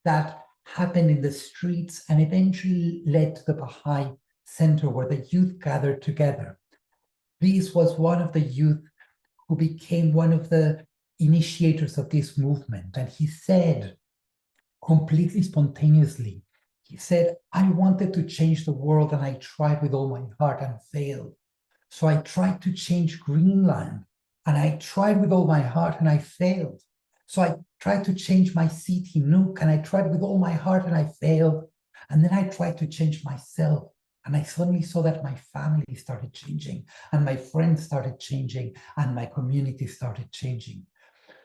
that happened in the streets and eventually led to the Baha'i Center, where the youth gathered together. This was one of the youth who became one of the initiators of this movement. And he said, completely spontaneously, he said, I wanted to change the world and I tried with all my heart and failed. So I tried to change Greenland and I tried with all my heart and I failed. So I tried to change my city, Nuuk, and I tried with all my heart and I failed. And then I tried to change myself. And I suddenly saw that my family started changing and my friends started changing and my community started changing.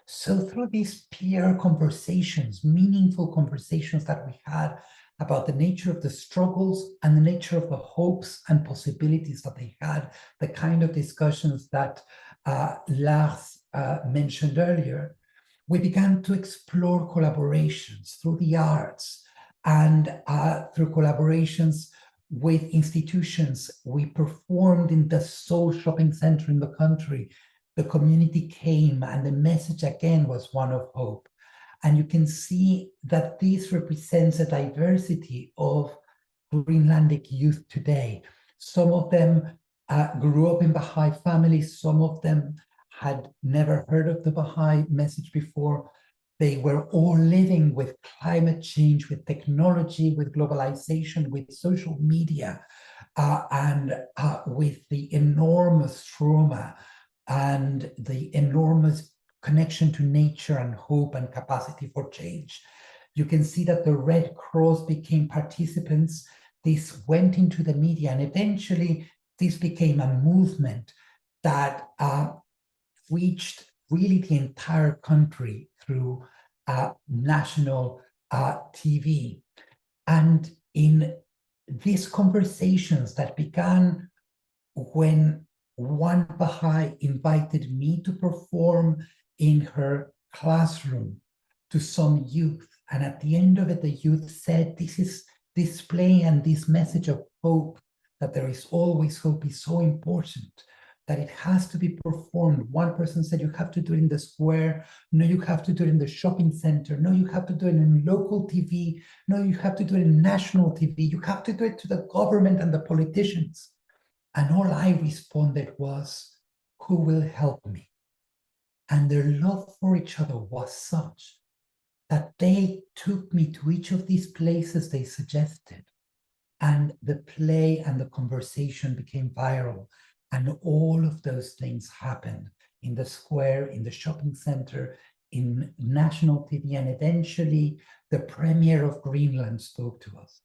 So through these peer conversations, meaningful conversations that we had about the nature of the struggles and the nature of the hopes and possibilities that they had, the kind of discussions that Lars mentioned earlier, we began to explore collaborations through the arts and through collaborations with institutions. We performed in the sole shopping center in the country. The community came and the message again was one of hope. And you can see that this represents a diversity of Greenlandic youth today. Some of them grew up in Baha'i families. Some of them had never heard of the Baha'i message before. They were all living with climate change, with technology, with globalization, with social media, and with the enormous trauma and the enormous connection to nature and hope and capacity for change. You can see that the Red Cross became participants. This went into the media, and eventually this became a movement that reached really the entire country through national TV. And in these conversations that began when one Baha'i invited me to perform in her classroom to some youth, and at the end of it, the youth said, this play and this message of hope, that there is always hope, is so important that it has to be performed. One person said, you have to do it in the square. No, you have to do it in the shopping center. No, you have to do it in local TV. No, you have to do it in national TV. You have to do it to the government and the politicians. And all I responded was, who will help me? And their love for each other was such that they took me to each of these places they suggested. And the play and the conversation became viral. And all of those things happened in the square, in the shopping center, in national TV, and eventually the premier of Greenland spoke to us.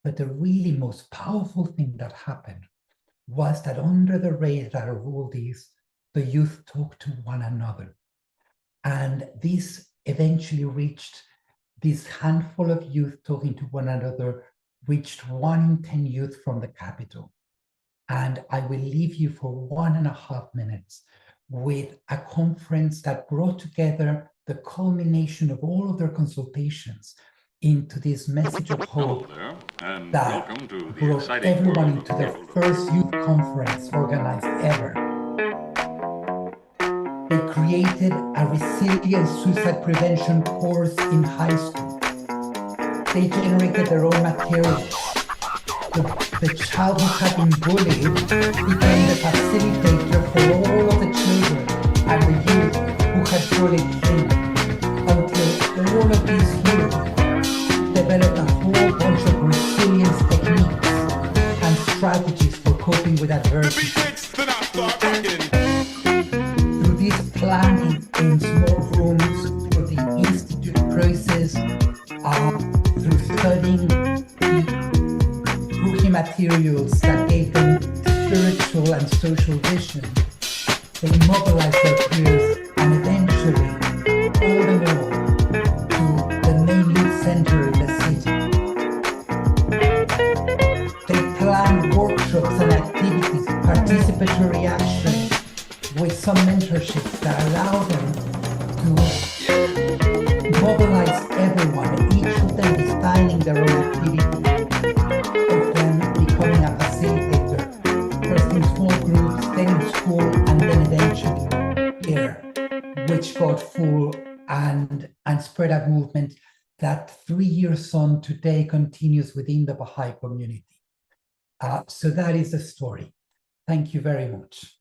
But the really most powerful thing that happened was that under the radar rule, the youth talked to one another. And this eventually reached this handful of youth talking to one another, reached 1 in 10 youth from the capital. And I will leave you for 1.5 minutes with a conference that brought together the culmination of all of their consultations into this message of hope that brought everyone into the first youth conference organized ever. They created a resilience suicide prevention course in high school. They generated their own materials. The child who had been bullied became the facilitator for all of the children and the youth who had bullied him, until all of these youth developed a whole bunch of resilience techniques and strategies for coping with adversity. Through this planning in small rooms, through the institute process, through studying rookie materials that gave them spiritual and social vision, they mobilized their peers and eventually all in all to the main youth center in the city. They planned workshops and activities, participatory action, with some mentorships that allow them to mobilize everyone, each of them designing their own activity, of them becoming a facilitator, first in small groups, then in school, and then eventually here, which got full and spread a movement that 3 years on today continues within the Baha'i community. So that is the story. Thank you very much.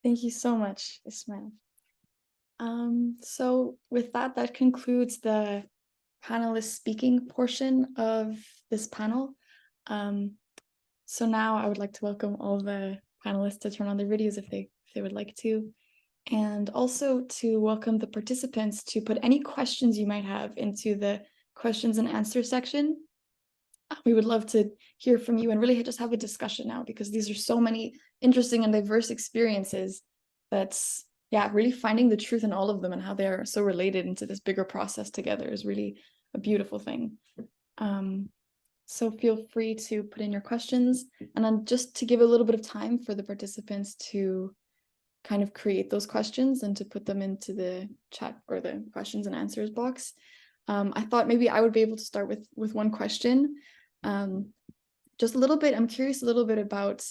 Thank you so much, Ismail. So with that, that concludes the panelist speaking portion of this panel. So now I would like to welcome all the panelists to turn on their videos if they would like to, and also to welcome the participants to put any questions you might have into the questions and answer section. We would love to hear from you and really just have a discussion now, because these are so many interesting and diverse experiences that's, yeah, really finding the truth in all of them and how they're so related into this bigger process together is really a beautiful thing. So feel free to put in your questions, and then just to give a little bit of time for the participants to kind of create those questions and to put them into the chat or the questions and answers box. I thought maybe I would be able to start with one question. Just a little bit, I'm curious a little bit about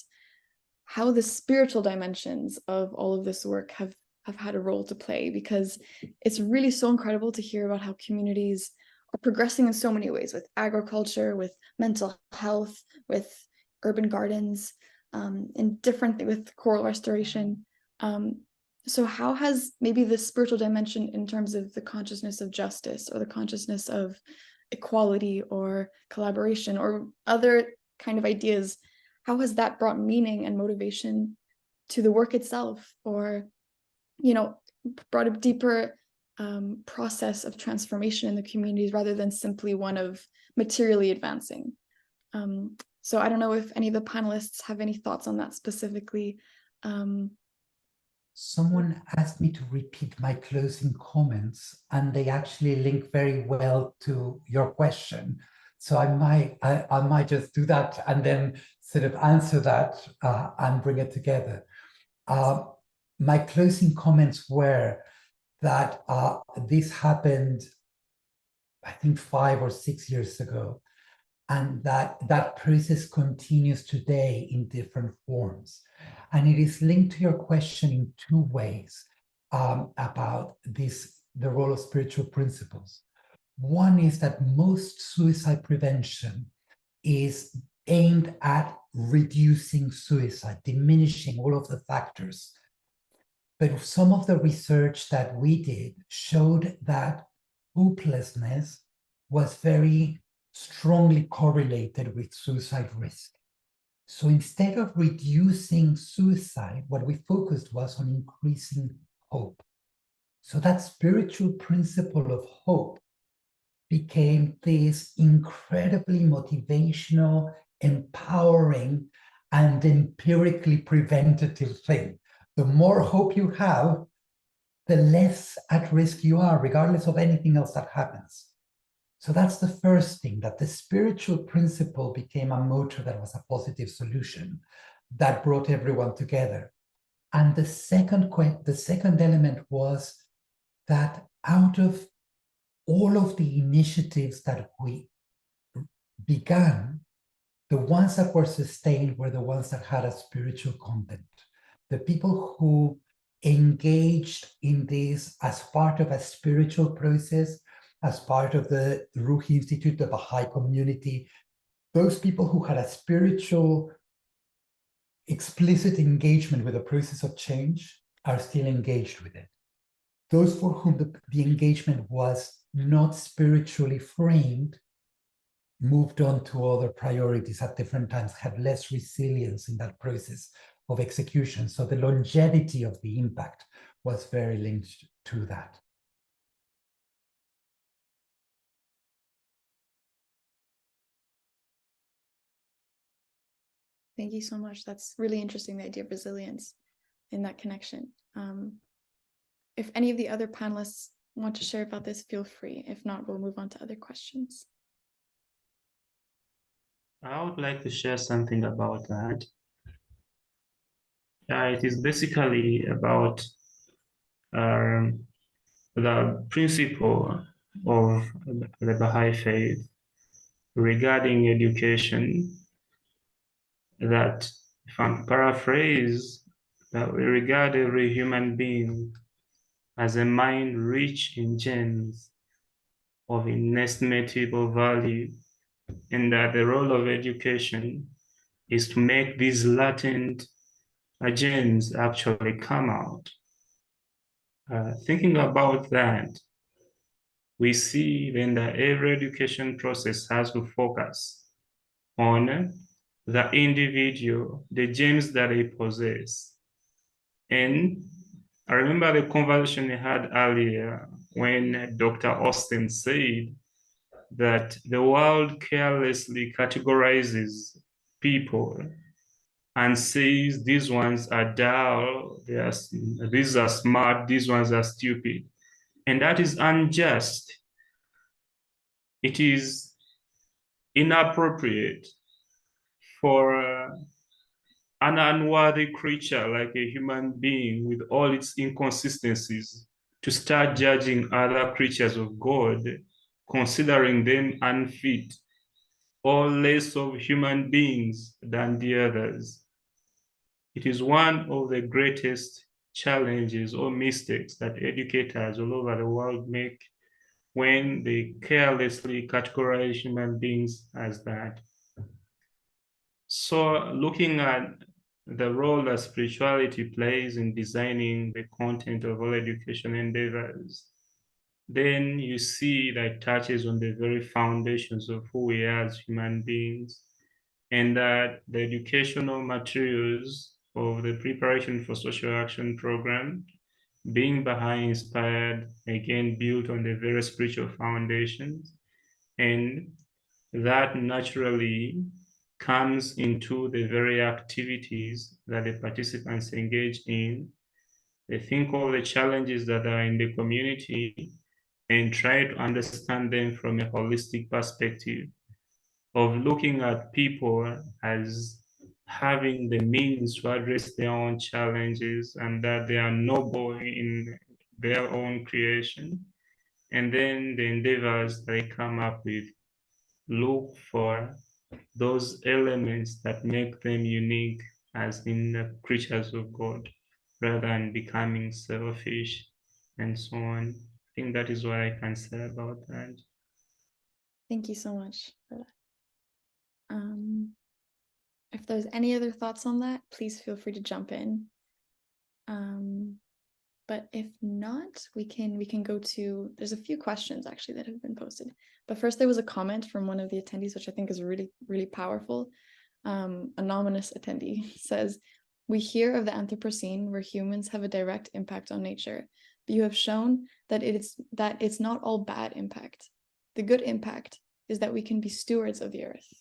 how the spiritual dimensions of all of this work have had a role to play, because it's really so incredible to hear about how communities are progressing in so many ways, with agriculture, with mental health, with urban gardens, and different with coral restoration. So how has maybe the spiritual dimension in terms of the consciousness of justice or the consciousness of equality or collaboration or other kind of ideas, how has that brought meaning and motivation to the work itself, or, you know, brought a deeper process of transformation in the communities rather than simply one of materially advancing? So I don't know if any of the panelists have any thoughts on that specifically. Someone asked me to repeat my closing comments, and they actually link very well to your question. So I might just do that and then sort of answer that and bring it together. My closing comments were that this happened, I think, 5 or 6 years ago, and that process continues today in different forms. And it is linked to your question in 2 ways about the role of spiritual principles. One is that most suicide prevention is aimed at reducing suicide, diminishing all of the factors. But some of the research that we did showed that hopelessness was very strongly correlated with suicide risk. So instead of reducing suicide, what we focused was on increasing hope. So that spiritual principle of hope became this incredibly motivational, empowering, and empirically preventative thing. The more hope you have, the less at risk you are, regardless of anything else that happens. So that's the first thing, that the spiritual principle became a motor that was a positive solution that brought everyone together. And the second element was that out of all of the initiatives that we began, The ones that were sustained were the ones that had a spiritual content. The people who engaged in this as part of a spiritual process, as part of the Ruhi Institute, the Baha'i community, those people who had a spiritual, explicit engagement with the process of change are still engaged with it. Those for whom the engagement was not spiritually framed moved on to other priorities at different times, had less resilience in that process of execution. So the longevity of the impact was very linked to that. Thank you so much. That's really interesting, the idea of resilience in that connection. If any of the other panelists want to share about this, feel free. If not, we'll move on to other questions. I would like to share something about that. It is basically about the principle of the Baha'i faith regarding education, that, if I'm paraphrase, that we regard every human being as a mind rich in gems of inestimable value, and that the role of education is to make these latent gems actually come out. Thinking about that, we see then that every education process has to focus on the individual, the gems that they possess. And I remember the conversation we had earlier when Dr. Austin said that the world carelessly categorizes people and says these ones are dull, these are smart, these ones are stupid. And that is unjust. It is inappropriate for an unworthy creature like a human being with all its inconsistencies to start judging other creatures of God, considering them unfit or less of human beings than the others. It is one of the greatest challenges or mistakes that educators all over the world make when they carelessly categorize human beings as that. So looking at the role that spirituality plays in designing the content of all education endeavors, then you see that touches on the very foundations of who we are as human beings, and that the educational materials of the preparation for social action program, being Baha'i inspired, again built on the very spiritual foundations, and that naturally comes into the very activities that the participants engage in. They think of the challenges that are in the community and try to understand them from a holistic perspective of looking at people as having the means to address their own challenges and that they are noble in their own creation. And then the endeavors they come up with look for those elements that make them unique as in the creatures of God, rather than becoming selfish and so on. I think that is what I can say about that. Thank you so much for that. If there's any other thoughts on that, please feel free to jump in. But if not, we can go to, there's a few questions actually that have been posted. But first there was a comment from one of the attendees, which I think is really, really powerful. Anonymous attendee says, "We hear of the Anthropocene where humans have a direct impact on nature, but you have shown that it's not all bad impact. The good impact is that we can be stewards of the earth."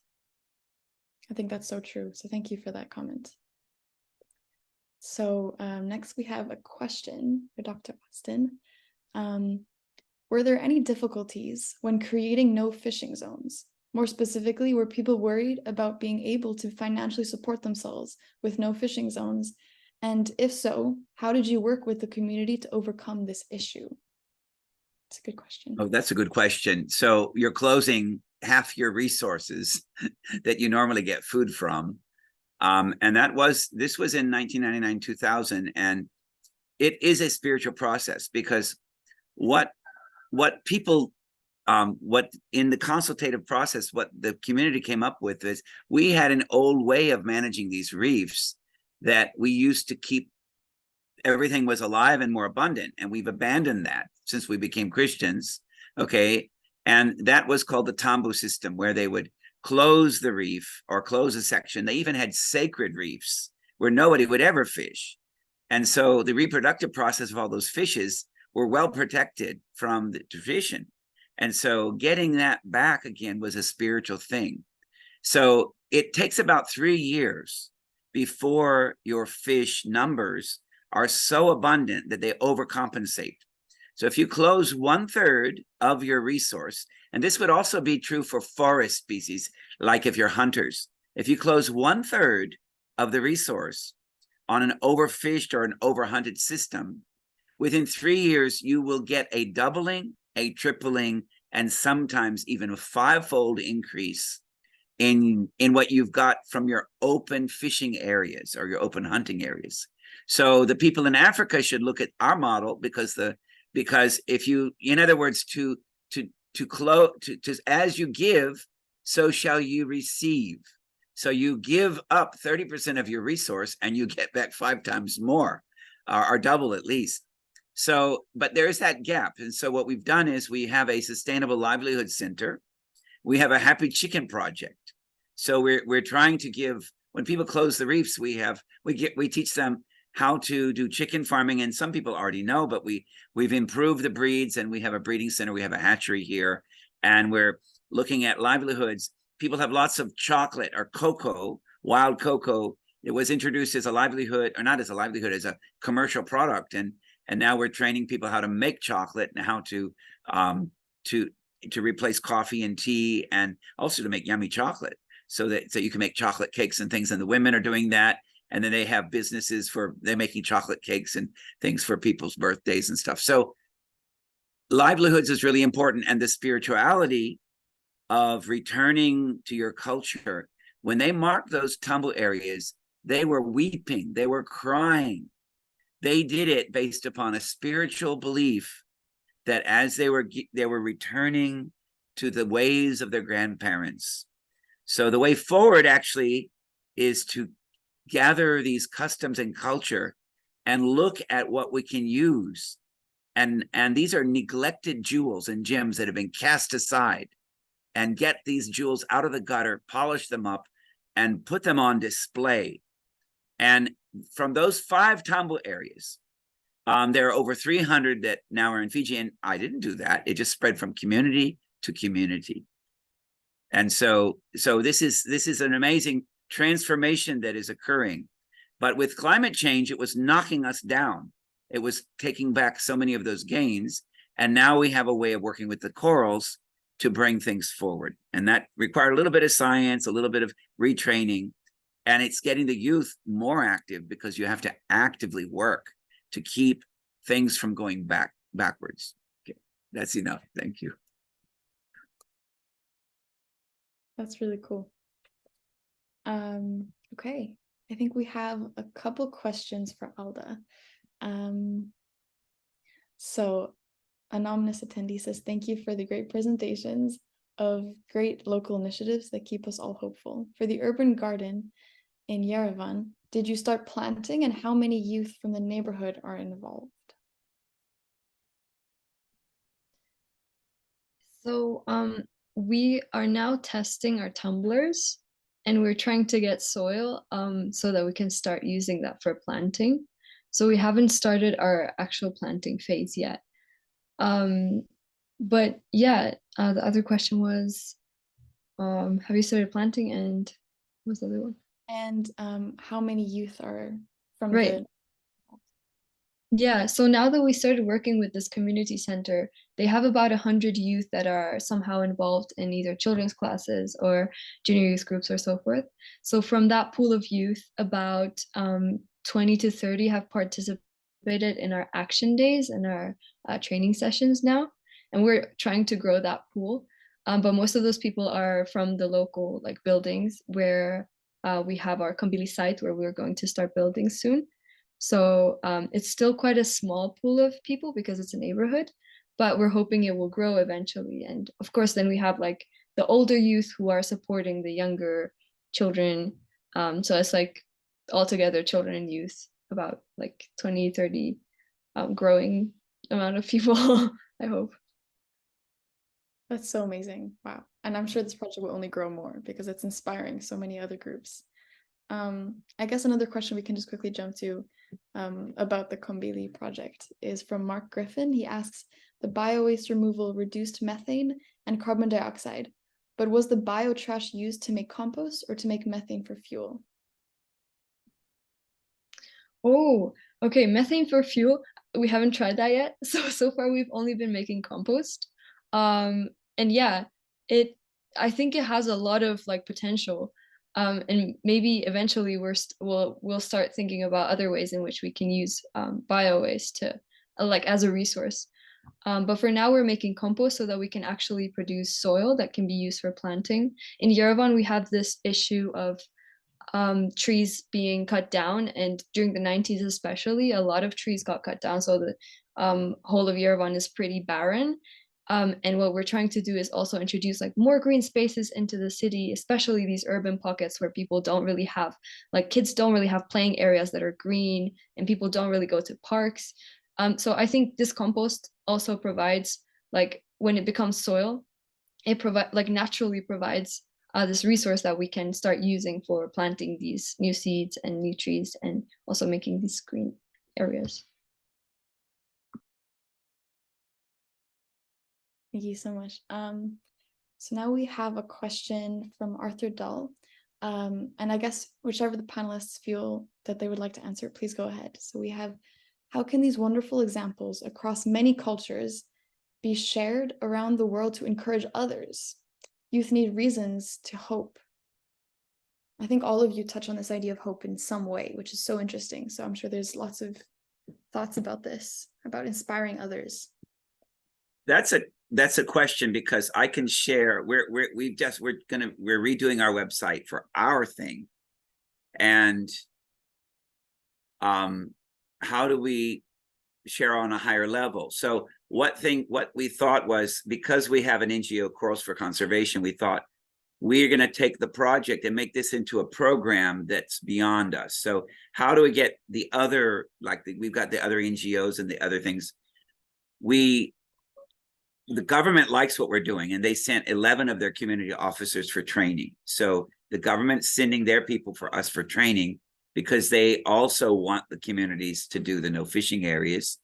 I think that's so true. So thank you for that comment. So next we have a question for Dr. Austin. Were there any difficulties when creating no fishing zones? More specifically, were people worried about being able to financially support themselves with no fishing zones? And if so, how did you work with the community to overcome this issue? It's a good question. Oh, that's a good question. So you're closing half your resources that you normally get food from. And this was in 1999, 2000. And it is a spiritual process, because what people, what in the consultative process, what the community came up with is, we had an old way of managing these reefs that we used to keep everything was alive and more abundant. And we've abandoned that since we became Christians. Okay. And that was called the tambu system, where they would close the reef or close a section. They even had sacred reefs where nobody would ever fish. And so the reproductive process of all those fishes were well protected from the tradition. And so getting that back again was a spiritual thing. So it takes about 3 years before your fish numbers are so abundant that they overcompensate. So if you close 1/3 of your resource, and this would also be true for forest species, like if you're hunters, if you close 1/3 of the resource on an overfished or an overhunted system, within 3 years, you will get a doubling, a tripling, and sometimes even a 5-fold increase in what you've got from your open fishing areas or your open hunting areas. So the people in Africa should look at our model, because if you, in other words, as you give, so shall you receive. So you give up 30% of your resource and you get back 5 times more, or double at least. So, but there's that gap. And so what we've done is we have a sustainable livelihood center. We have a happy chicken project. So we're trying to give, when people close the reefs, we teach them how to do chicken farming. And some people already know, but we've improved the breeds, and we have a breeding center. We have a hatchery here, and we're looking at livelihoods. People have lots of chocolate or cocoa, wild cocoa. It was introduced as a livelihood, or not as a livelihood, as a commercial product. And now we're training people how to make chocolate and how to replace coffee and tea, and also to make yummy chocolate, so you can make chocolate cakes and things. And the women are doing that. And then they have businesses they're making chocolate cakes and things for people's birthdays and stuff. So livelihoods is really important. And the spirituality of returning to your culture, when they marked those tumble areas, they were weeping, they were crying. They did it based upon a spiritual belief that as they were returning to the ways of their grandparents. So the way forward actually is to gather these customs and culture and look at what we can use. And these are neglected jewels and gems that have been cast aside, and get these jewels out of the gutter, polish them up, and put them on display. And from those 5 tumble areas, there are over 300 that now are in Fiji. And I didn't do that. It just spread from community to community. And so this is an amazing transformation that is occurring. But with climate change, it was knocking us down. It was taking back so many of those gains. And now we have a way of working with the corals to bring things forward. And that required a little bit of science, a little bit of retraining. And it's getting the youth more active, because you have to actively work to keep things from going backwards. Okay, that's enough. Thank you. That's really cool. Okay, I think we have a couple questions for Alda. So anonymous attendee says, thank you for the great presentations of great local initiatives that keep us all hopeful. For the urban garden in Yerevan, did you start planting, and how many youth from the neighborhood are involved? So we are now testing our tumblers, and we're trying to get soil so that we can start using that for planting. So we haven't started our actual planting phase yet. But yeah, the other question was, have you started planting, and what was the other one? And how many youth are from Right. the... Yeah, so now that we started working with this community center, they have about 100 youth that are somehow involved in either children's classes or junior youth groups or so forth. So from that pool of youth, about 20 to 30 have participated in our action days and our training sessions now. And we're trying to grow that pool. But most of those people are from the local like buildings where we have our Kambili site where we're going to start building soon. So it's still quite a small pool of people because it's a neighborhood, but we're hoping it will grow eventually. And of course, then we have like the older youth who are supporting the younger children. So it's like altogether children and youth, about like 20, 30 growing amount of people, I hope. That's so amazing. Wow. And I'm sure this project will only grow more because it's inspiring so many other groups. I guess another question we can just quickly jump to about the Kombili project is from Mark Griffin. He asks, the bio-waste removal reduced methane and carbon dioxide, but was the biotrash used to make compost or to make methane for fuel? Oh, okay, methane for fuel. We haven't tried that yet. So far we've only been making compost. And yeah, I think it has a lot of like potential. And maybe eventually we'll start thinking about other ways in which we can use bio waste to like as a resource. But for now we're making compost so that we can actually produce soil that can be used for planting. In Yerevan, we have this issue of trees being cut down, and during the 90s especially, a lot of trees got cut down, so the whole of Yerevan is pretty barren. And what we're trying to do is also introduce like more green spaces into the city, especially these urban pockets where people don't really have, like kids don't really have playing areas that are green, and people don't really go to parks. So I think this compost also provides, like when it becomes soil, it naturally provides this resource that we can start using for planting these new seeds and new trees, and also making these green areas. Thank you so much. So now we have a question from Arthur Dahl. And I guess whichever the panelists feel that they would like to answer, please go ahead. So we have, how can these wonderful examples across many cultures be shared around the world to encourage others? Youth need reasons to hope. I think all of you touch on this idea of hope in some way, which is so interesting. So I'm sure there's lots of thoughts about this, about inspiring others. That's a question, because I can share. We're redoing our website for our thing, and how do we share on a higher level? So what we thought was, because we have an NGO, Corals for Conservation, we thought we're going to take the project and make this into a program that's beyond us. So how do we get the other, we've got the other NGOs and the other things. The government likes what we're doing, and they sent 11 of their community officers for training. So the government's sending their people for us for training, because they also want the communities to do the no fishing areas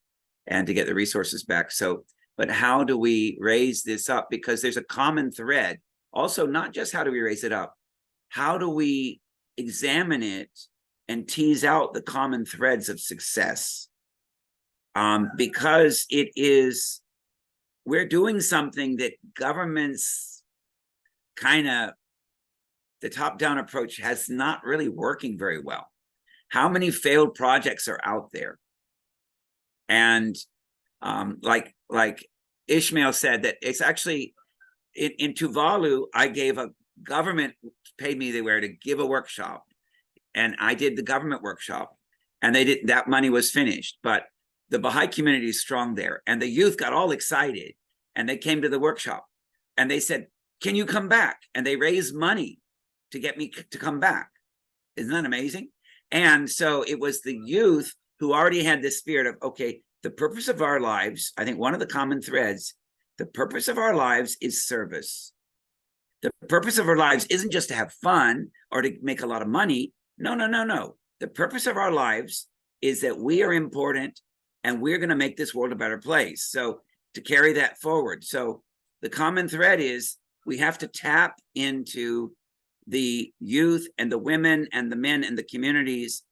and to get the resources back. So, but how do we raise this up? Because there's a common thread. Also, not just how do we raise it up, how do we examine it and tease out the common threads of success? Because we're doing something that governments the top-down approach has not really working very well. How many failed projects are out there? And like Ishmael said, that it's actually in Tuvalu, I gave a government paid me to give a workshop, and I did the government workshop, and that money was finished, but the Baha'i community is strong there, and the youth got all excited, and they came to the workshop, and they said, "Can you come back?" And they raised money to get me to come back. Isn't that amazing? And so it was the youth who already had this spirit of, okay, the purpose of our lives, I think one of the common threads, the purpose of our lives is service. The purpose of our lives isn't just to have fun or to make a lot of money. No, no, no, no. The purpose of our lives is that we are important, and we're going to make this world a better place. So to carry that forward. So the common thread is we have to tap into the youth and the women and the men and the communities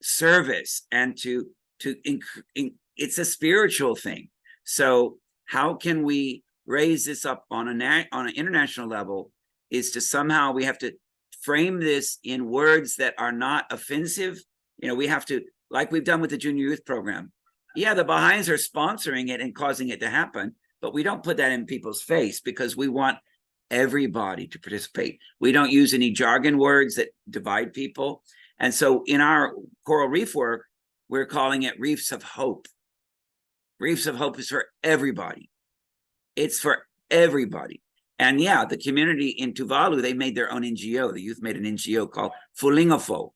service, and it's a spiritual thing. So how can we raise this up on an international level? Is to somehow, we have to frame this in words that are not offensive. We have to, like we've done with the junior youth program. Yeah, the Baha'is are sponsoring it and causing it to happen, but we don't put that in people's face because we want everybody to participate. We don't use any jargon words that divide people. And so in our coral reef work, we're calling it Reefs of Hope. Reefs of Hope is for everybody. It's for everybody. And yeah, the community in Tuvalu, they made their own NGO. The youth made an NGO called Fulingafo.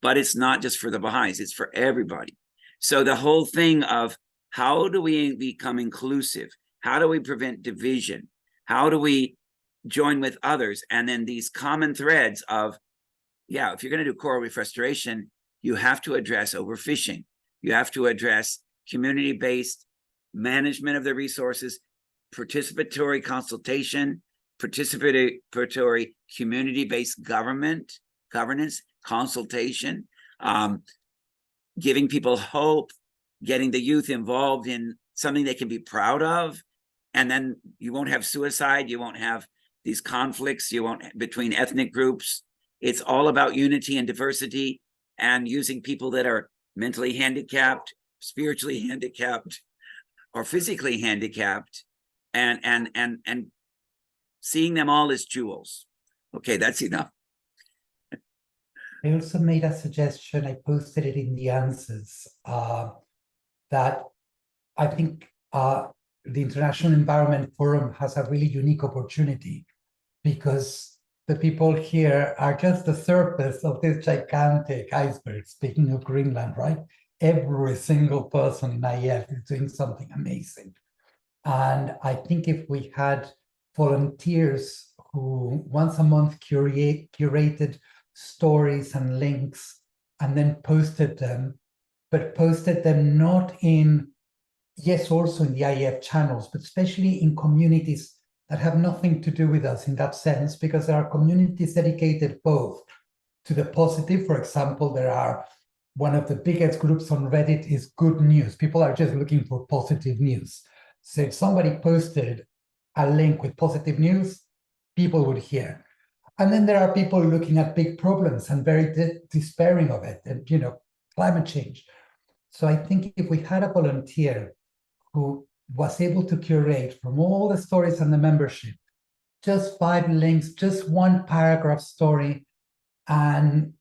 But it's not just for the Baha'is, it's for everybody. So the whole thing of how do we become inclusive? How do we prevent division? How do we join with others? And then these common threads of, yeah, if you're going to do coral reef restoration, you have to address overfishing. You have to address community-based management of the resources, participatory consultation, participatory community-based governance, consultation, giving people hope, getting the youth involved in something they can be proud of. And then you won't have suicide. You won't have these conflicts. You won't between ethnic groups. It's all about unity and diversity and using people that are mentally handicapped, spiritually handicapped, or physically handicapped, and seeing them all as jewels. Okay, that's enough. I also made a suggestion, I posted it in the answers, that I think the International Environment Forum has a really unique opportunity because the people here are just the surface of this gigantic iceberg, speaking of Greenland, right? Every single person in IEF is doing something amazing. And I think if we had volunteers who once a month curated stories and links and then posted them, but posted them not in, yes, also in the IEF channels, but especially in communities that have nothing to do with us in that sense, because there are communities dedicated both to the positive. For example, there are one of the biggest groups on Reddit is good news. People are just looking for positive news. So if somebody posted a link with positive news, people would hear. And then there are people looking at big problems and very despairing of it, and climate change. So I think if we had a volunteer who was able to curate from all the stories and the membership, just 5 links, just one paragraph story, and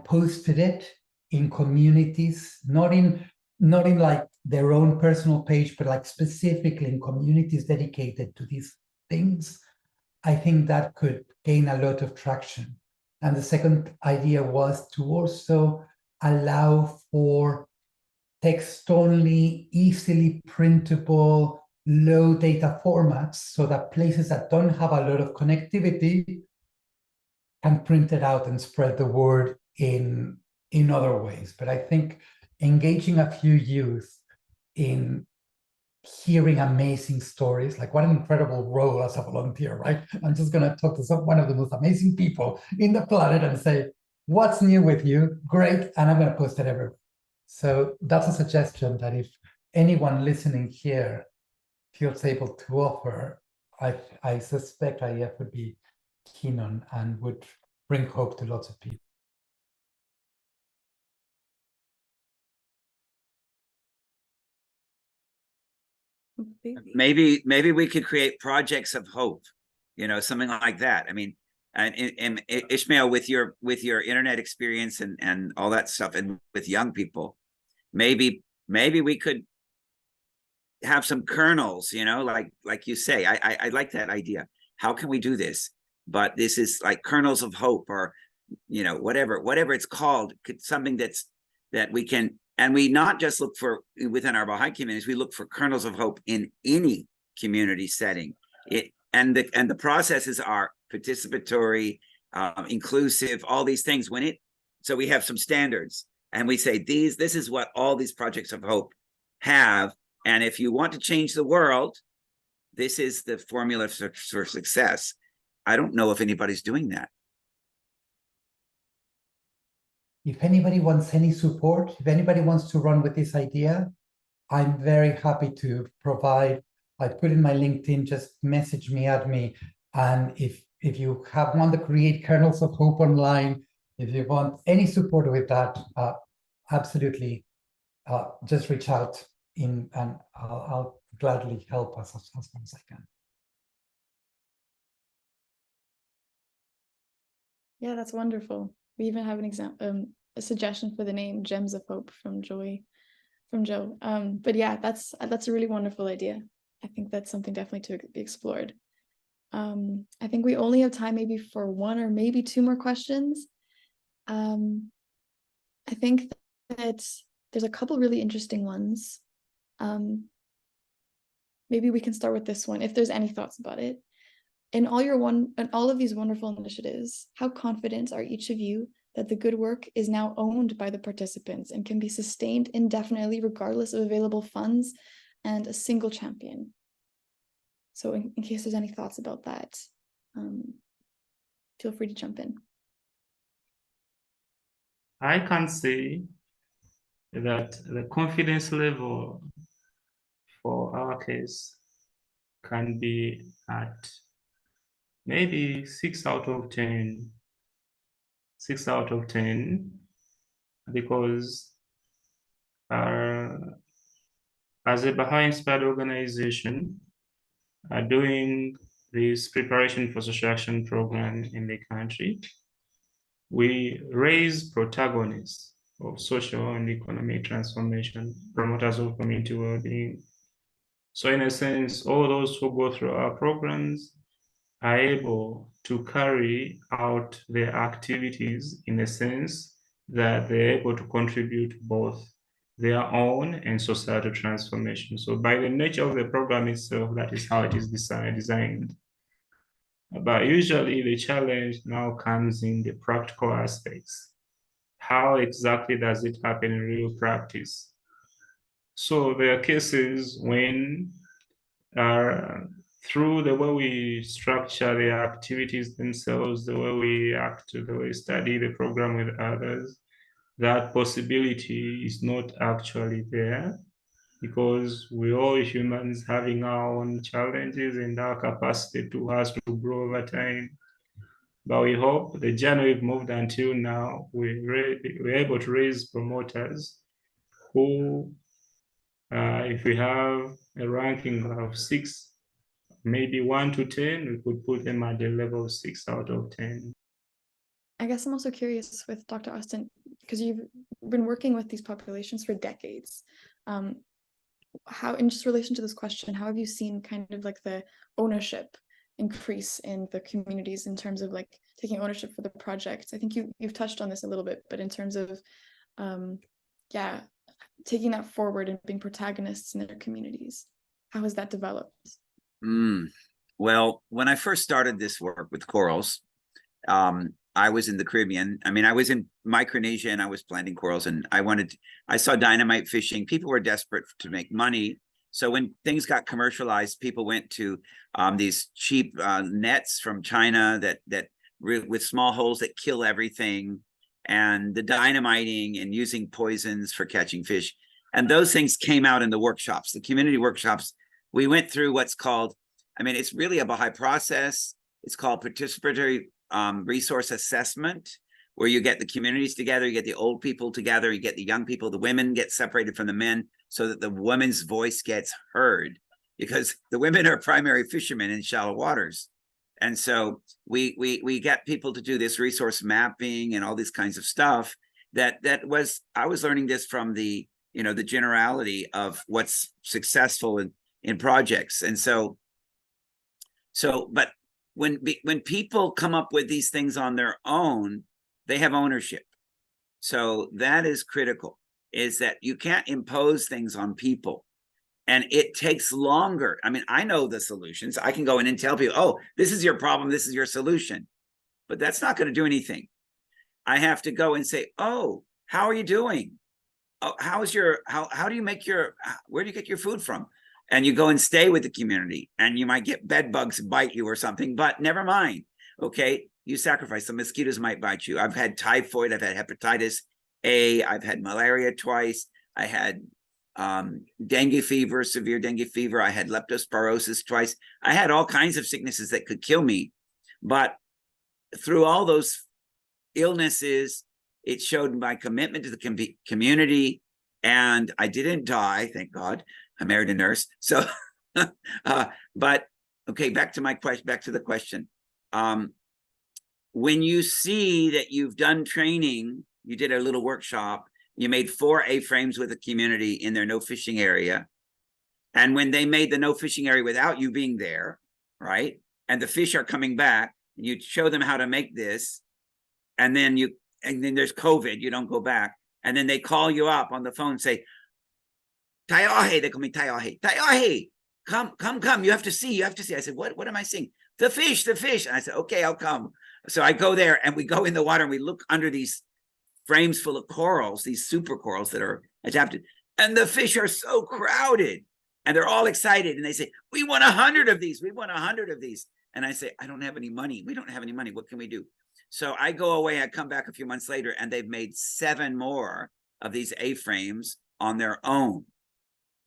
posted it in communities, not in like their own personal page, but like specifically in communities dedicated to these things, I think that could gain a lot of traction. And the second idea was to also allow for text-only, easily printable, low data formats so that places that don't have a lot of connectivity can print it out and spread the word in other ways. But I think engaging a few youth in hearing amazing stories, like what an incredible role as a volunteer, right? I'm just going to talk to one of the most amazing people in the planet and say, what's new with you? Great. And I'm going to post it everywhere. So that's a suggestion that if anyone listening here feels able to offer, I suspect IEF would be keen on and would bring hope to lots of people. Maybe we could create projects of hope, something like that. I mean, and Ishmael, with your internet experience and all that stuff, and with young people, maybe we could have some kernels, like you say. I like that idea. How can we do this? But this is like kernels of hope, or whatever it's called, something that we can. And we not just look for within our Baha'i communities, we look for kernels of hope in any community setting. And the processes are participatory, inclusive, all these things. So we have some standards, and we say this is what all these projects of hope have. And if you want to change the world, this is the formula for success. I don't know if anybody's doing that. If anybody wants any support, if anybody wants to run with this idea, I'm very happy to provide. I put in my LinkedIn, just message me, add me. And if you want to create kernels of hope online, if you want any support with that, absolutely, just reach out and I'll gladly help as much as I can. Yeah, that's wonderful. We even have an example, a suggestion for the name Gems of Hope from Joe. But yeah, that's a really wonderful idea. I think that's something definitely to be explored. I think we only have time maybe for one or maybe two more questions. I think that there's a couple really interesting ones. Maybe we can start with this one, if there's any thoughts about it. In all of these wonderful initiatives, how confident are each of you that the good work is now owned by the participants and can be sustained indefinitely regardless of available funds and a single champion? So in case there's any thoughts about that, feel free to jump in. I can say that the confidence level for our case can be at maybe 6 out of 10. 6 out of 10, because as a Baha'i-inspired organization, doing this preparation for social action program in the country, we raise protagonists of social and economic transformation, promoters of community well-being. So in a sense, all those who go through our programs are able to carry out their activities in a sense that they're able to contribute both their own and societal transformation. So by the nature of the program itself, that is how it is designed. But usually the challenge now comes in the practical aspects. How exactly does it happen in real practice? So there are cases when through the way we structure the activities themselves, the way we act, the way we study the program with others, that possibility is not actually there, because we're all humans having our own challenges and our capacity to us to grow over time. But we hope the journey we've moved until now, we're able to raise promoters who, if we have a ranking of 6, maybe 1 to 10, we could put them at the level of 6 out of 10. I guess I'm also curious with Dr. Austin, because you've been working with these populations for decades. How, in just relation to this question, how have you seen kind of like the ownership increase in the communities in terms of like taking ownership for the projects? I think you've touched on this a little bit, but in terms of, yeah, taking that forward and being protagonists in their communities, how has that developed? Well, when I first started this work with corals, I was in the Caribbean. I mean, I was in Micronesia and I was planting corals, and I saw dynamite fishing. People were desperate to make money. So when things got commercialized, people went to these cheap nets from China that with small holes that kill everything, and the dynamiting and using poisons for catching fish. And those things came out in the workshops, the community workshops. We went through what's called, I mean, it's really a Baha'i process. It's called participatory resource assessment, where you get the communities together, you get the old people together, you get the young people, the women get separated from the men so that the women's voice gets heard, because the women are primary fishermen in shallow waters. And so we get people to do this resource mapping and all these kinds of stuff. I was learning this from the generality of what's successful in projects. And but when people come up with these things on their own, they have ownership. So that is critical, is that you can't impose things on people. And it takes longer. I mean, I know the solutions. I can go in and tell people, oh, this is your problem, this is your solution. But that's not going to do anything. I have to go and say, oh, how are you doing? Oh, how do you make where do you get your food from? And you go and stay with the community, and you might get bed bugs bite you or something, but never mind. Okay, you sacrifice. The mosquitoes might bite you. I've had typhoid, I've had hepatitis A, I've had malaria twice, I had dengue fever, severe dengue fever, I had leptospirosis twice. I had all kinds of sicknesses that could kill me. But through all those illnesses, it showed my commitment to the community, And I didn't die, thank God. I married a nurse. So, but okay, back to the question. When you see that you've done training, you did a little workshop, you made 4 A-frames with a community in their no fishing area. And when they made the no fishing area without you being there, right? And the fish are coming back, you show them how to make this, and then there's COVID, you don't go back. And then they call you up on the phone and say, Tayahe, they call me Tayahe. Tayahe, come, you have to see. I said, what am I seeing? The fish. And I said, okay, I'll come. So I go there and we go in the water and we look under these frames full of corals, these super corals that are adapted. And the fish are so crowded and they're all excited. And they say, we want 100 of these. We want 100 of these. And I say, I don't have any money. We don't have any money. What can we do? So I go away, I come back a few months later and they've made 7 more of these A-frames on their own.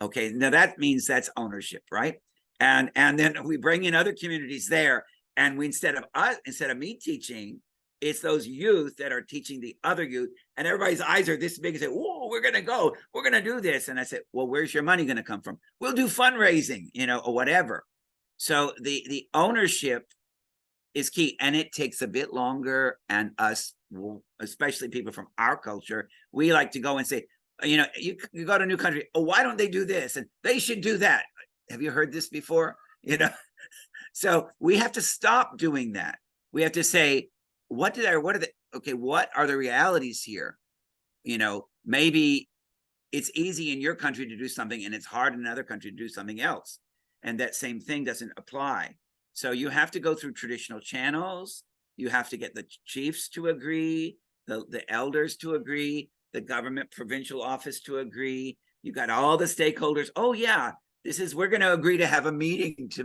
Okay, now that means that's ownership, right? And then we bring in other communities there, and we instead of me teaching, it's those youth that are teaching the other youth, and everybody's eyes are this big and say, "Whoa, we're gonna do this." And I said, "Well, where's your money gonna come from? We'll do fundraising, or whatever." So the ownership is key, and it takes a bit longer. And us, especially people from our culture, we like to go and say, you go to a new country. Oh, why don't they do this? And they should do that. Have you heard this before? So we have to stop doing that. We have to say, what are the realities here? Maybe it's easy in your country to do something and it's hard in another country to do something else. And that same thing doesn't apply. So you have to go through traditional channels. You have to get the chiefs to agree, the elders to agree, the government provincial office to agree. You got all the stakeholders. Oh yeah, we're going to agree to have a meeting to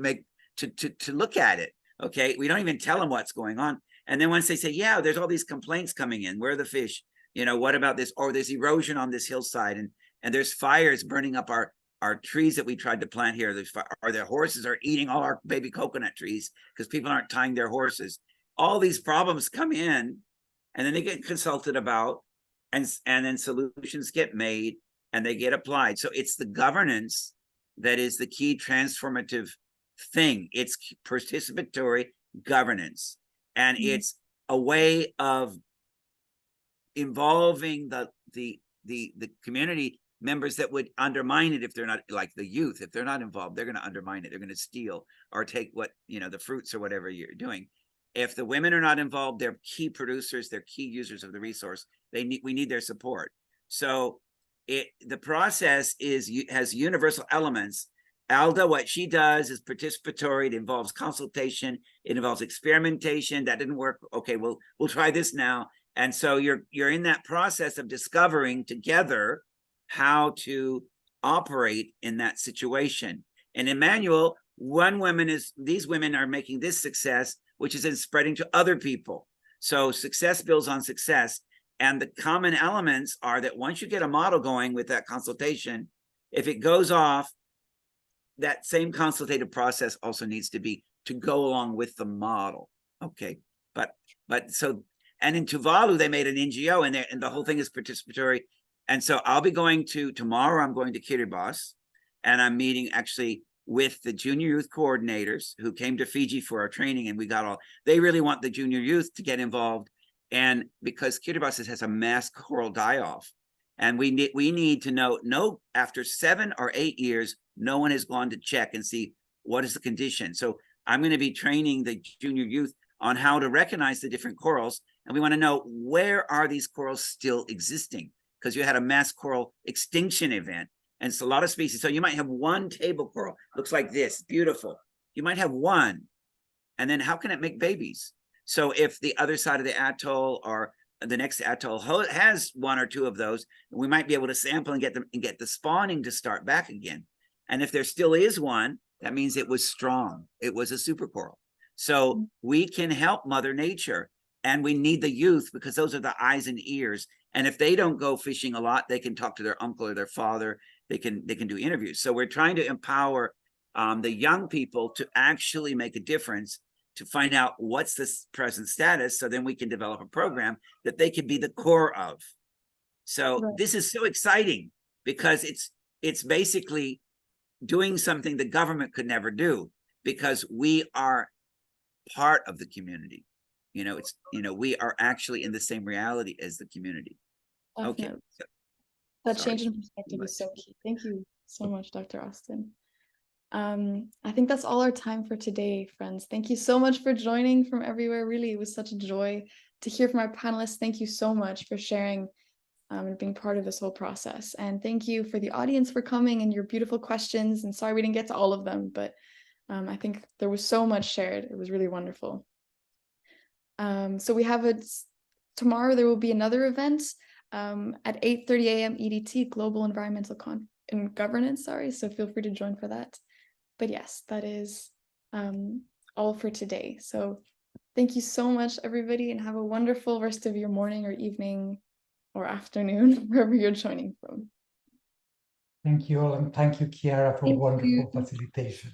look at it. Okay, we don't even tell them what's going on. And then once they say, yeah, there's all these complaints coming in. Where are the fish? What about this? Or there's erosion on this hillside, and there's fires burning up our trees that we tried to plant here. Or their horses are eating all our baby coconut trees because people aren't tying their horses. All these problems come in, and then they get consulted about. And then solutions get made and they get applied. So it's the governance that is the key transformative thing. It's participatory governance. And it's a way of involving the community members that would undermine it if they're not, like the youth. If they're not involved, they're going to undermine it. They're going to steal or take the fruits or whatever you're doing. If the women are not involved, they're key producers, they're key users of the resource. We need their support. So the process has universal elements. Alda, what she does is participatory. It involves consultation. It involves experimentation. That didn't work. Okay, we'll try this now. And so you're in that process of discovering together how to operate in that situation. And Emmanuel, these women are making this success, which is in spreading to other people. So success builds on success. And the common elements are that once you get a model going with that consultation, if it goes off, that same consultative process also needs to go along with the model. Okay. And in Tuvalu, they made an NGO and the whole thing is participatory. And so I'll be going tomorrow, I'm going to Kiribati, and I'm meeting actually with the junior youth coordinators who came to Fiji for our training, and they really want the junior youth to get involved. And because Kiribati has a mass coral die-off, and we need to know after 7 or 8 years, no one has gone to check and see what is the condition. So I'm going to be training the junior youth on how to recognize the different corals. And we want to know, where are these corals still existing? Because you had a mass coral extinction event. And it's a lot of species. So you might have one table coral, looks like this, beautiful. You might have one. And then how can it make babies? So if the other side of the atoll or the next atoll has 1 or 2 of those, we might be able to sample and get the spawning to start back again. And if there still is one, that means it was strong. It was a super coral. So we can help Mother Nature, and we need the youth because those are the eyes and ears. And if they don't go fishing a lot, they can talk to their uncle or their father. They can do interviews. So we're trying to empower the young people to actually make a difference, to find out what's the present status, so then we can develop a program that they can be the core of. So This is so exciting because it's basically doing something the government could never do, because we are part of the community. We are actually in the same reality as the community. Definitely. Okay. That Sorry. change in perspective is so key. Thank you so much, Dr. Austin. I think that's all our time for today, friends. Thank you so much for joining from everywhere. Really, it was such a joy to hear from our panelists. Thank you so much for sharing and being part of this whole process. And thank you for the audience for coming and your beautiful questions. And sorry we didn't get to all of them, but I think there was so much shared. It was really wonderful. So we have tomorrow there will be another event at 8:30 a.m. EDT, Global Environmental Governance, so feel free to join for that. But yes, that is all for today. So thank you so much, everybody, and have a wonderful rest of your morning or evening or afternoon, wherever you're joining from. Thank you all, and thank you, Chiara, for wonderful facilitation.